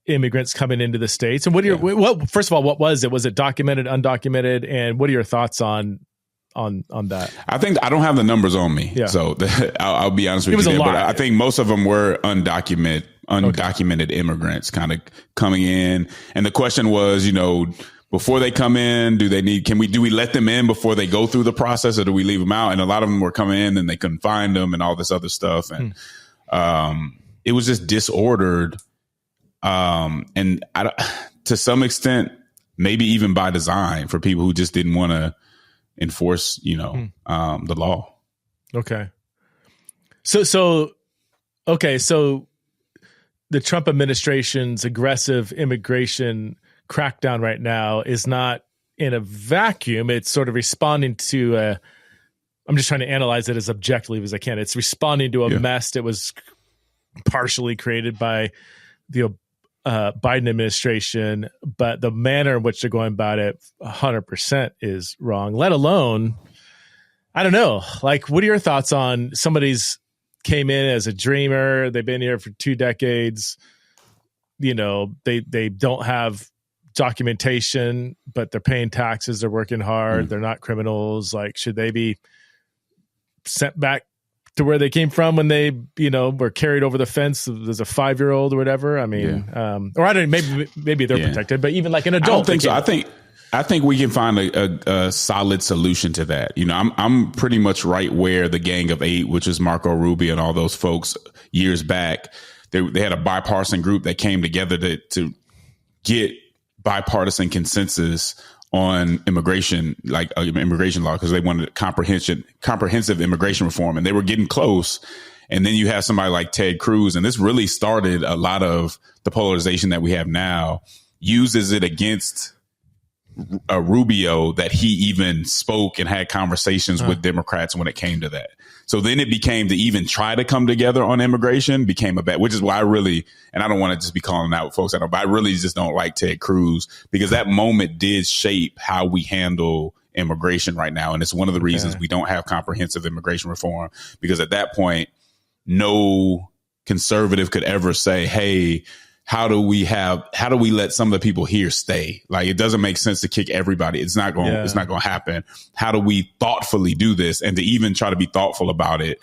immigrants coming into the States? And first of all, what was it? Was it documented, undocumented? And what are your thoughts on that? I think I don't have the numbers on me, so I'll be honest with you. But I think most of them were undocumented immigrants kind of coming in, and the question was, before they come in, do we let them in before they go through the process, or do we leave them out? And a lot of them were coming in and they couldn't find them and all this other stuff, and it was just disordered, and to some extent, maybe even by design for people who just didn't want to enforce, the law. Okay. So the Trump administration's aggressive immigration crackdown right now is not in a vacuum. It's sort of responding to I'm just trying to analyze it as objectively as I can. It's responding to a mess that was partially created by the Biden administration, but the manner in which they're going about it 100% is wrong, let alone, I don't know, like, what are your thoughts on somebody's came in as a dreamer? They've been here for 2 decades. They don't have documentation, but they're paying taxes. They're working hard. They're not criminals. Like, should they be sent back to where they came from when they, were carried over the fence as a 5-year-old or whatever? I mean, or I don't know, maybe they're protected, but even like an adult. I don't think so. I think we can find a solid solution to that. I'm pretty much right where the Gang of 8, which is Marco Rubio and all those folks years back. They had a bipartisan group that came together to get bipartisan consensus on immigration, like immigration law, because they wanted comprehensive immigration reform, and they were getting close. And then you have somebody like Ted Cruz, and this really started a lot of the polarization that we have now, uses it against Rubio that he even spoke and had conversations with Democrats when it came to that. So then it became to even try to come together on immigration became a bad, which is why I really, and I don't want to just be calling out folks, but I really just don't like Ted Cruz, because that moment did shape how we handle immigration right now. And it's one of the reasons we don't have comprehensive immigration reform, because at that point, no conservative could ever say, hey, how do we let some of the people here stay? Like, it doesn't make sense to kick everybody. It's not going to happen. How do we thoughtfully do this? And to even try to be thoughtful about it,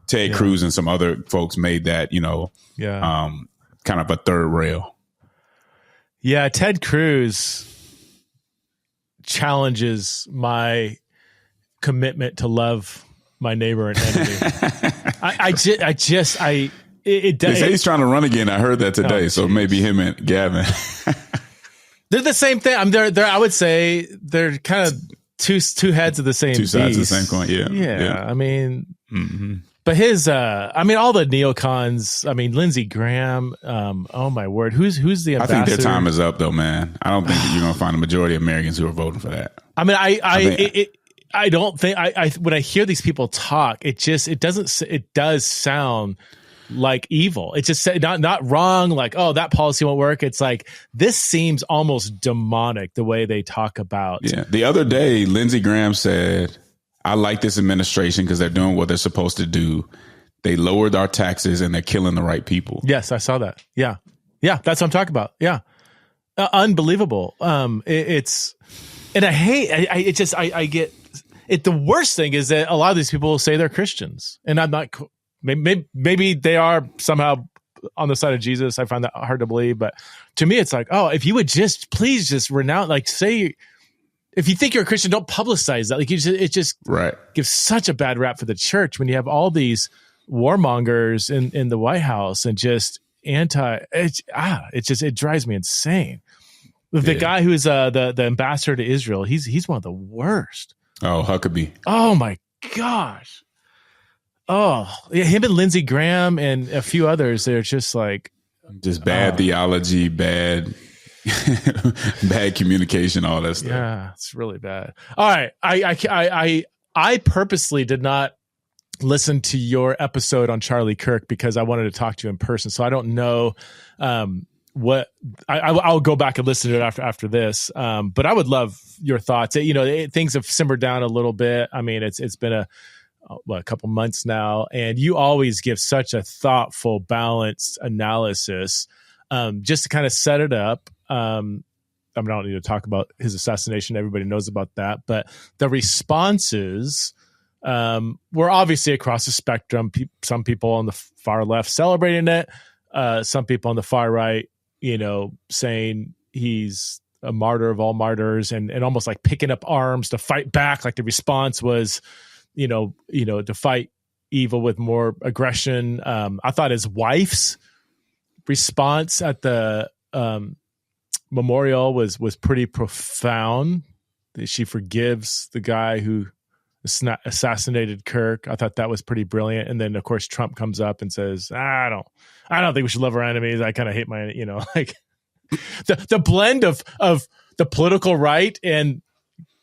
Ted Cruz and some other folks made that, kind of a third rail. Yeah, Ted Cruz challenges my commitment to love my neighbor and enemy. They say he's trying to run again. I heard that today. So maybe him and Gavin. They're the same thing. I would say they're kind of two heads of the same two sides beast. of the same coin. Yeah. I mean, but his, all the neocons, Lindsey Graham, oh my word. Who's the ambassador? I think their time is up though, man. I don't think that you're going to find a majority of Americans who are voting for that. I mean, I don't think when I hear these people talk, it does sound like evil. It's just not wrong. Like, oh, that policy won't work. It's like, this seems almost demonic the way they talk about. Yeah. The other day, Lindsey Graham said, I like this administration because they're doing what they're supposed to do. They lowered our taxes and they're killing the right people. Yes, I saw that. Yeah. Yeah. That's what I'm talking about. Yeah. Unbelievable. And I hate, I get it. The worst thing is that a lot of these people say they're Christians, and I'm not, maybe they are somehow on the side of Jesus. I find that hard to believe, but to me, it's like, oh, if you would please renounce, like, say, if you think you're a Christian, don't publicize that. Like, it just gives such a bad rap for the church when you have all these warmongers in the White House and just it drives me insane. The guy who is the ambassador to Israel, he's one of the worst. Oh, Huckabee. Oh my gosh. Oh, yeah, him and Lindsey Graham and a few others, they're just like bad theology, bad communication, all that stuff. Yeah, it's really bad. All right, I purposely did not listen to your episode on Charlie Kirk because I wanted to talk to you in person. So I don't know what I'll go back and listen to it after this. But I would love your thoughts. Things have simmered down a little bit. I mean, it's been a couple months now, and you always give such a thoughtful, balanced analysis, just to kind of set it up. I don't need to talk about his assassination. Everybody knows about that, but the responses were obviously across the spectrum. Some people on the far left celebrating it, some people on the far right, saying he's a martyr of all martyrs, and almost like picking up arms to fight back. Like the response was, to fight evil with more aggression. I thought his wife's response at the memorial was pretty profound. She forgives the guy who assassinated Kirk. I thought that was pretty brilliant. And then of course Trump comes up and says, I don't think we should love our enemies. I kind of hate my, like the blend of the political right and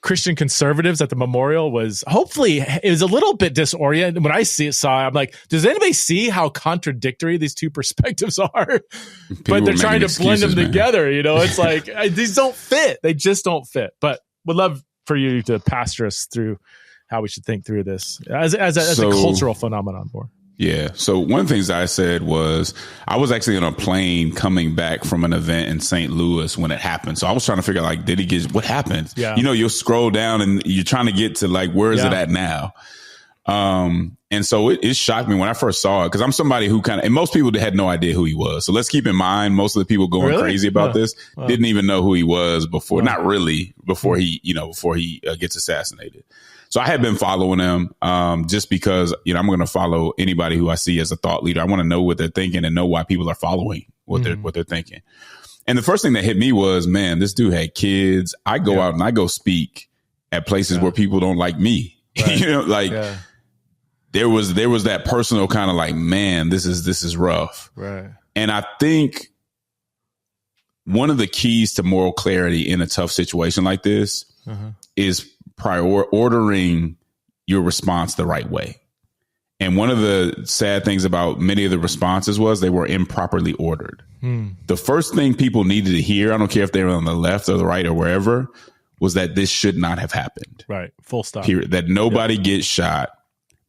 Christian conservatives at the memorial was, hopefully it was a little bit disoriented. When I saw it, I'm like, does anybody see how contradictory these two perspectives are? But they're trying to blend them together. It's like, these don't fit. They just don't fit. But would love for you to pastor us through how we should think through this as a cultural phenomenon more. Yeah. So one of the things I said was I was actually on a plane coming back from an event in St. Louis when it happened. So I was trying to figure out, like, did he get, what happened? Yeah. You'll scroll down and you're trying to get to like, where is it at now? And so it shocked me when I first saw it, because I'm somebody who and most people had no idea who he was. So let's keep in mind, most of the people going crazy about this didn't even know who he was before, not really before he gets assassinated. So I had been following him, just because, I'm going to follow anybody who I see as a thought leader. I want to know what they're thinking and know why people are following what they're thinking. And the first thing that hit me was, man, this dude had kids. I go out and I go speak at places where people don't like me. Right. There was that personal kind of like, man, this is rough. Right. And I think one of the keys to moral clarity in a tough situation like this is ordering your response the right way. And one of the sad things about many of the responses was they were improperly ordered. The first thing people needed to hear, I don't care if they were on the left or the right or wherever, was that this should not have happened. Right. Full stop. Period. That nobody gets shot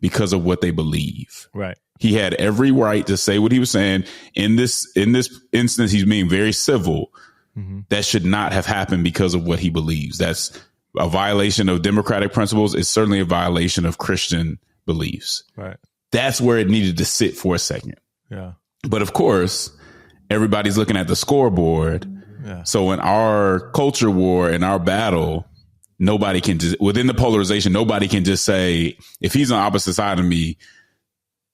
because of what they believe. Right. He had every right to say what he was saying. In this instance, he's being very civil. That should not have happened because of what he believes. That's a violation of democratic principles. It's certainly a violation of Christian beliefs. Right. That's where it needed to sit for a second. Yeah. But of course, everybody's looking at the scoreboard Yeah. So in our culture war, in our battle, nobody can just, within the polarization, nobody can just say, if he's on the opposite side of me,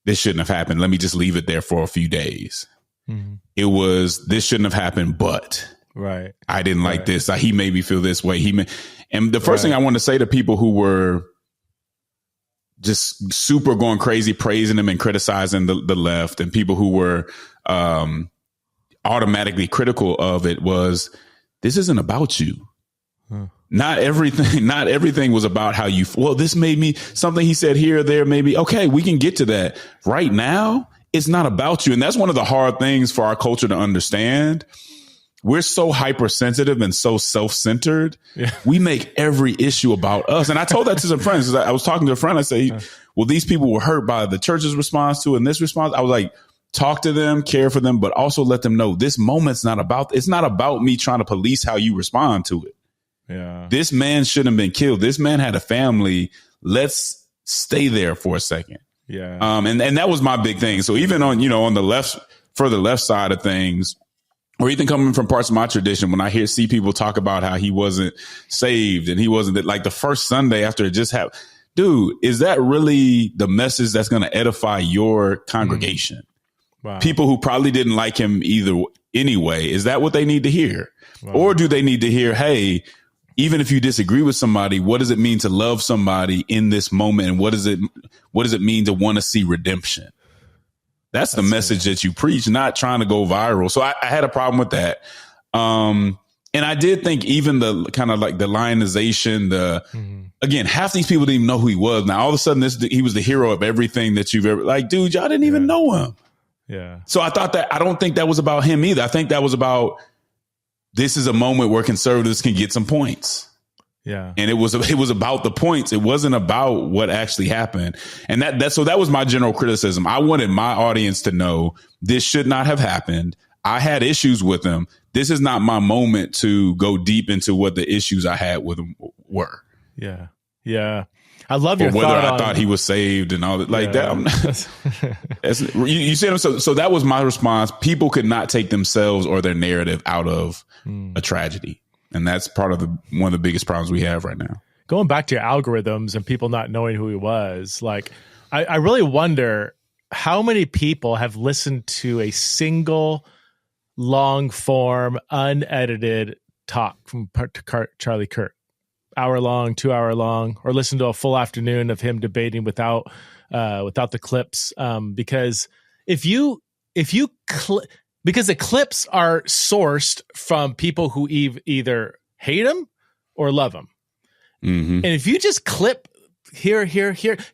this shouldn't have happened. Let me just leave it there for a few days. Mm-hmm. It was, this shouldn't have happened, but right. I didn't like this. He made me feel this way. And the first thing I want to say to people who were just super going crazy, praising him and criticizing the left, and people who were automatically critical of it, was, this isn't about you. Not everything was about how you, well, this made me, something he said here or there, maybe, okay, we can get to that. Right now, it's not about you. And that's one of the hard things for our culture to understand. We're so hypersensitive and so self-centered. Yeah. We make every issue about us. And I told that to some friends. I was talking to a friend. I said, well, these people were hurt by the church's response to it and this response. I was like, talk to them, care for them, but also let them know this moment's it's not about me trying to police how you respond to it. Yeah. This man shouldn't have been killed. This man had a family. Let's stay there for a second. Yeah. And that was my big thing. So even on, on the further left side of things, or even coming from parts of my tradition, when I see people talk about how he wasn't saved and he wasn't, like, the first Sunday after it just happened, dude, is that really the message that's going to edify your congregation? Wow. People who probably didn't like him either anyway, is that what they need to hear? Wow. Or do they need to hear, hey, even if you disagree with somebody, what does it mean to love somebody in this moment? And what does it mean to want to see redemption? That's the message that you preach, not trying to go viral. So I had a problem with that. And I did think even the kind of like the lionization, again, half these people didn't even know who he was. Now, all of a sudden, he was the hero of everything that you've ever, like, dude, y'all didn't even know him. Yeah. So I don't think that was about him either. I think that was about, this is a moment where conservatives can get some points. Yeah. And it was about the points. It wasn't about what actually happened. And so that was my general criticism. I wanted my audience to know this should not have happened. I had issues with him. This is not my moment to go deep into what the issues I had with him were. Yeah. Yeah. I love your whether thought I thought he was saved and all that, like that. You see what I'm saying? So that was my response. People could not take themselves or their narrative out of a tragedy. And that's part of one of the biggest problems we have right now. Going back to your algorithms and people not knowing who he was, like, I really wonder how many people have listened to a single long form, unedited talk from Charlie Kirk. Hour long, 2 hour long, or listen to a full afternoon of him debating without the clips. Because because the clips are sourced from people who either hate him or love him. Mm-hmm. And if you just clip here,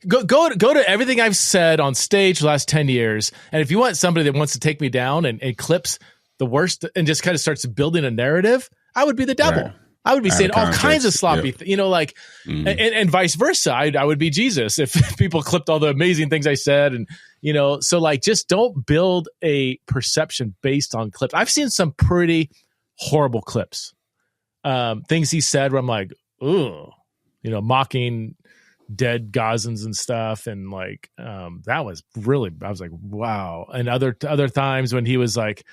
go to everything I've said on stage the last 10 years. And if you want somebody that wants to take me down and clips the worst and just kind of starts building a narrative, I would be the devil. Right. I would be saying all kinds of sloppy, and vice versa. I would be Jesus if people clipped all the amazing things I said. And, so like, just don't build a perception based on clips. I've seen some pretty horrible clips. Things he said where I'm like, ooh, mocking dead Gazans and stuff. And like, that was really, I was like, wow. And other times when he was like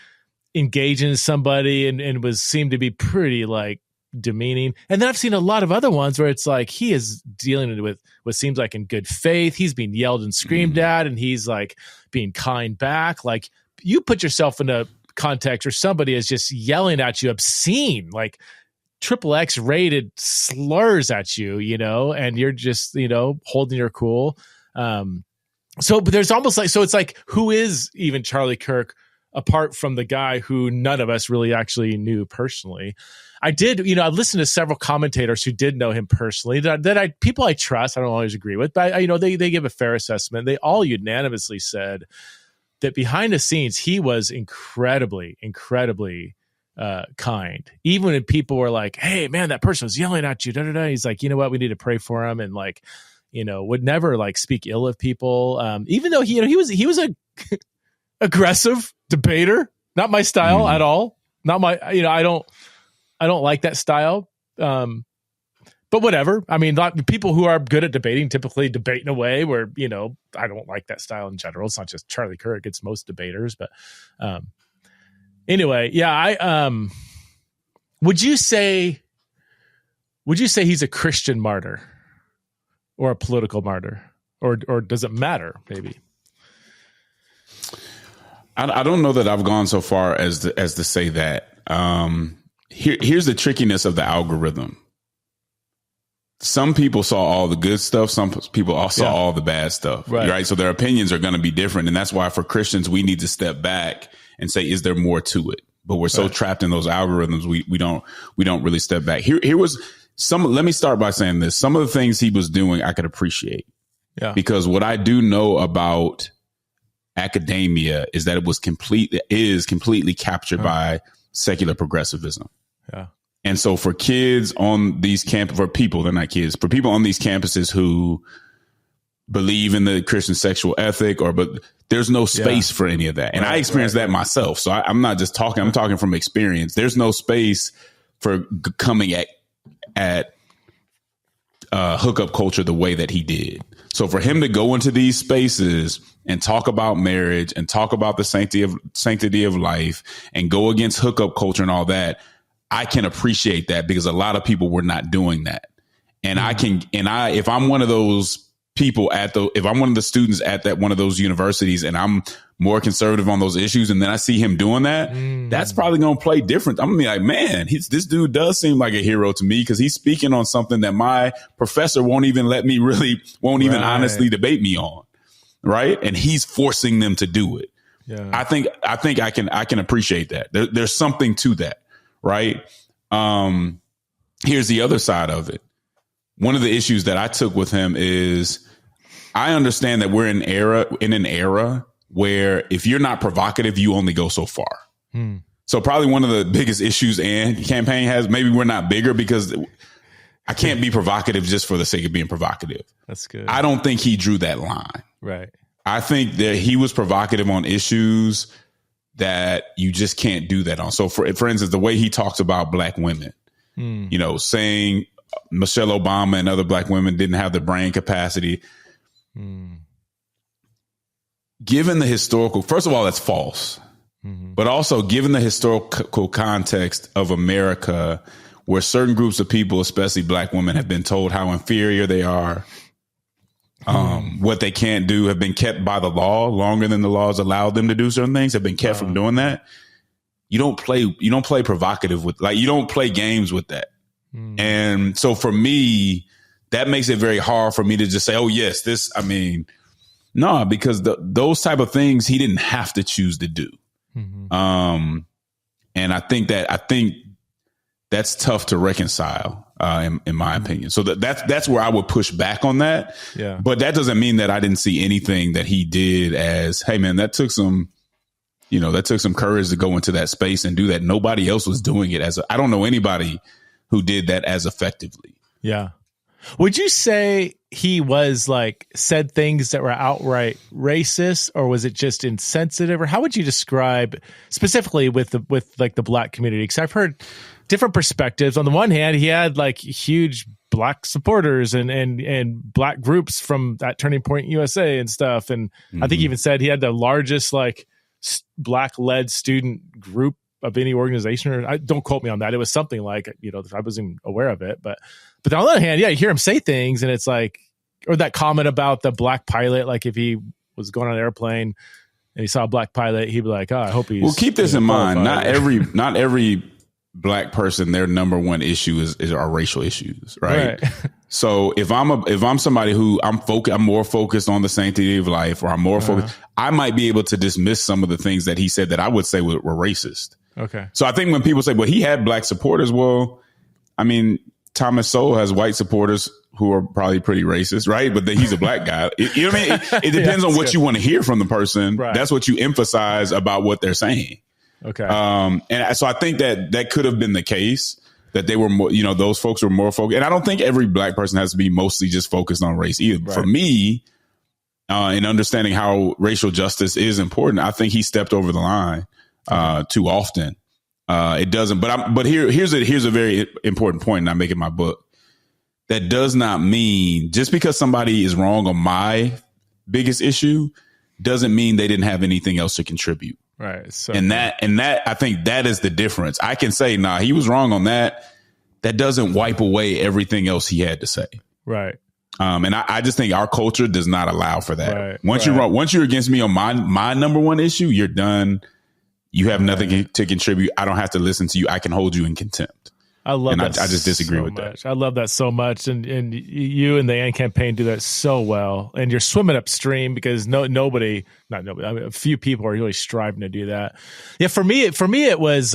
engaging somebody and seemed to be pretty like demeaning. And then I've seen a lot of other ones where it's like he is dealing with what seems like in good faith. He's being yelled and screamed at, and he's like being kind back. Like, you put yourself in a context where somebody is just yelling at you obscene, like XXX rated slurs at you, and you're just, holding your cool. But there's almost like, so it's like, who is even Charlie Kirk apart from the guy who none of us really actually knew personally? I I listened to several commentators who did know him personally people I trust. I don't always agree with, but they give a fair assessment. They all unanimously said that behind the scenes, he was incredibly, incredibly kind. Even when people were like, "Hey, man, that person was yelling at you," he's like, "You know what? We need to pray for him," and like, would never like speak ill of people. Even though he was a aggressive debater, not my style at all. Not my, I don't like that style. But whatever. I mean, people who are good at debating typically debate in a way where, I don't like that style in general. It's not just Charlie Kirk, it's most debaters. But anyway, yeah, Would you say he's a Christian martyr or a political martyr, or does it matter? Maybe. I don't know that I've gone so far as to say that. Here's the trickiness of the algorithm. Some people saw all the good stuff. Some people saw all the bad stuff. Right. So their opinions are going to be different. And that's why for Christians, we need to step back and say, is there more to it? But we're so trapped in those algorithms. We don't really step back. Here was let me start by saying this. Some of the things he was doing, I could appreciate. Yeah. Because what I do know about academia is that it was completely captured by secular progressivism. Yeah. And so for kids on these for people, they're not kids, for people on these campuses who believe in the Christian sexual ethic but there's no space for any of that. And I experienced that myself. So I'm not just talking, I'm talking from experience. There's no space for coming at hookup culture the way that he did. So for him to go into these spaces and talk about marriage and talk about the sanctity of life and go against hookup culture and all that, I can appreciate that because a lot of people were not doing that. And if I'm one of those people if I'm one of the students at one of those universities and I'm more conservative on those issues, and then I see him doing that, that's probably going to play different. I'm going to be like, man, this dude does seem like a hero to me because he's speaking on something that my professor won't even honestly debate me on. Right. And he's forcing them to do it. Yeah. I think I can appreciate that. There's something to that. Right. Here's the other side of it. One of the issues that I took with him is I understand that we're in an era where if you're not provocative, you only go so far. So probably one of the biggest issues and campaign has, maybe we're not bigger because I can't be provocative just for the sake of being provocative. That's good. I don't think he drew that line. Right. I think that he was provocative on issues that you just can't do that on. So for instance, the way he talks about black women, saying Michelle Obama and other black women didn't have the brain capacity. Given the historical, first of all, that's false. But also given the historical context of America, where certain groups of people, especially black women, have been told how inferior they are, what they can't do, have been kept by the law longer than the laws allowed them to do certain things, have been kept from doing that. You don't play provocative with, you don't play games with that. And so for me, that makes it very hard for me to just say, oh, yes, no, because those type of things he didn't have to choose to do. And I think that's tough to reconcile, in my opinion. So that's where I would push back on that. Yeah. But that doesn't mean that I didn't see anything that he did as, hey, man, that took some courage to go into that space and do that. Nobody else was doing it I don't know anybody who did that as effectively. Yeah. Would you say he was said things that were outright racist, or was it just insensitive, or how would you describe specifically with the black community? Because I've heard different perspectives. On the one hand, he had huge black supporters and black groups from that Turning Point USA and stuff. And I think he even said he had the largest black led student group of any organization, or don't quote me on that. It was something I wasn't aware of it, but on the other hand, you hear him say things and it's or that comment about the black pilot, if he was going on an airplane and he saw a black pilot, he'd be like, oh, I hope he's. Well, keep this in mind. Not every black person, their number one issue is our racial issues. Right. So if I'm somebody who I'm more focused on the sanctity of life, or I'm more focused, I might be able to dismiss some of the things that he said that I would say were racist. Okay. So I think when people say, well, he had black supporters, well, Thomas Sowell has white supporters who are probably pretty racist, right? But then he's a black guy. You know what I mean? It depends on what you want to hear from the person. Right. That's what you emphasize about what they're saying. Okay. And so I think that could have been the case, that they were more, those folks were more focused. And I don't think every black person has to be mostly just focused on race either. Right. For me, in understanding how racial justice is important, I think he stepped over the line too often. It doesn't, but here's a very important point, and I make in my book. That does not mean just because somebody is wrong on my biggest issue doesn't mean they didn't have anything else to contribute. Right. So and that I think that is the difference. I can say, nah, he was wrong on that. That doesn't wipe away everything else he had to say. Right. And I just think our culture does not allow for that. Right, Once you're against me on my number one issue, you're done. You have nothing to contribute. I don't have to listen to you. I can hold you in contempt. I love that. I just disagree so with much. that. I love that so much. And you and the AND campaign do that so well. And you're swimming upstream because nobody, I mean, a few people are really striving to do that. Yeah. For me, it was,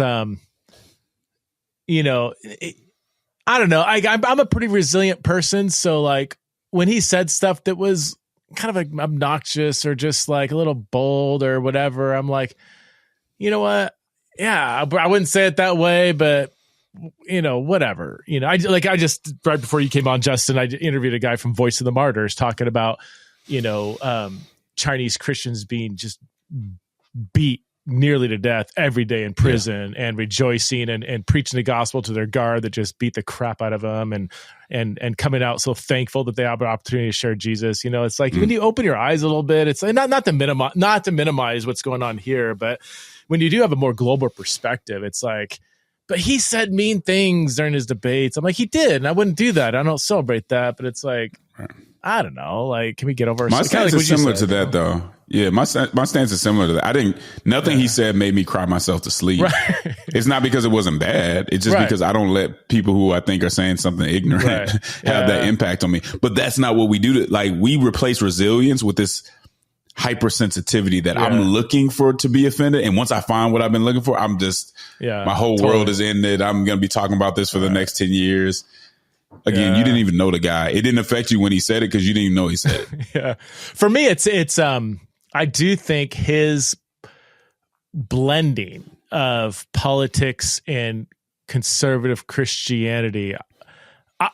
you know, I don't know. I'm a pretty resilient person. So like when he said stuff that was kind of like obnoxious or just like a little bold or whatever, I'm like, you know what? Yeah, I wouldn't say it that way, but you know, whatever. You know, I just right before you came on, Justin, I interviewed a guy from Voice of the Martyrs talking about, you know, Chinese Christians being just beat nearly to death every day in prison and rejoicing and preaching the gospel to their guard that just beat the crap out of them and coming out so thankful that they have an opportunity to share Jesus. You know, it's like when you open your eyes a little bit, it's like not to minimize what's going on here, but when you do have a more global perspective, it's like, but he said mean things during his debates. I'm like, he did, and I wouldn't do that. I don't celebrate that, but it's like, I don't know. Like, can we get over? My stance is similar to that, though. Yeah, my stance is similar to that. I think nothing he said made me cry myself to sleep. Right. It's not because it wasn't bad. It's just because I don't let people who I think are saying something ignorant have that impact on me. But that's not what we do. Like, we replace resilience with this hypersensitivity that I'm looking for to be offended. And once I find what I've been looking for, I'm just, my whole world is in it. I'm going to be talking about this for the next 10 years. Again, you didn't even know the guy. It didn't affect you when he said it because you didn't even know he said it. For me, it's I do think his blending of politics and conservative Christianity,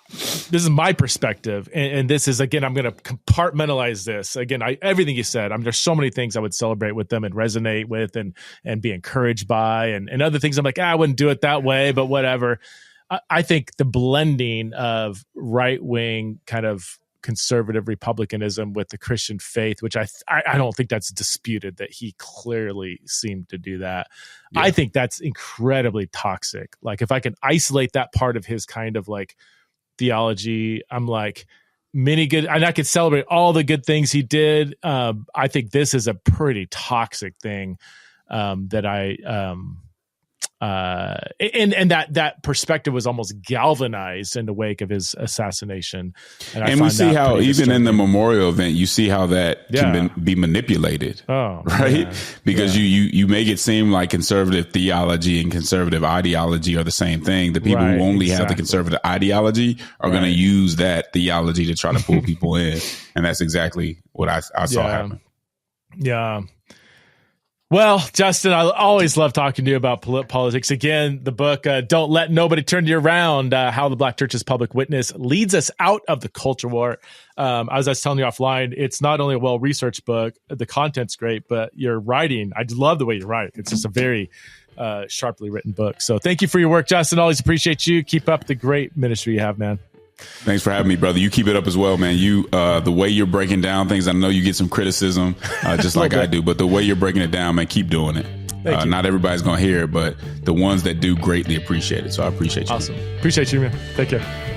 this is my perspective, and this is, again, I'm going to compartmentalize this. Again, everything you said, there's so many things I would celebrate with them and resonate with and be encouraged by, and other things I'm like, I wouldn't do it that way, but whatever. I think the blending of right-wing kind of conservative republicanism with the Christian faith, which I don't think that's disputed, that he clearly seemed to do that. Yeah. I think that's incredibly toxic. Like, if I can isolate that part of his kind of like theology, I'm like, many good, and I could celebrate all the good things he did. I think this is a pretty toxic thing that and that perspective was almost galvanized in the wake of his assassination. And we see how even in the memorial event, you see how that can be manipulated, right? Man. Because you make it seem like conservative theology and conservative ideology are the same thing. The people who only have the conservative ideology are going to use that theology to try to pull people in. And that's exactly what I saw happen. Yeah. Well, Justin, I always love talking to you about politics. Again, the book, Don't Let Nobody Turn You Around, How the Black Church's Public Witness Leads Us Out of the Culture War. As I was telling you offline, it's not only a well-researched book, the content's great, but your writing, I love the way you write. It's just a very sharply written book. So thank you for your work, Justin. Always appreciate you. Keep up the great ministry you have, man. Thanks for having me, brother. You keep it up as well, man. You, the way you're breaking down things, I know you get some criticism, just like I do, but the way you're breaking it down, man, keep doing it. Not everybody's going to hear it, but the ones that do greatly appreciate it. So I appreciate you. Awesome. Appreciate you, man. Take care.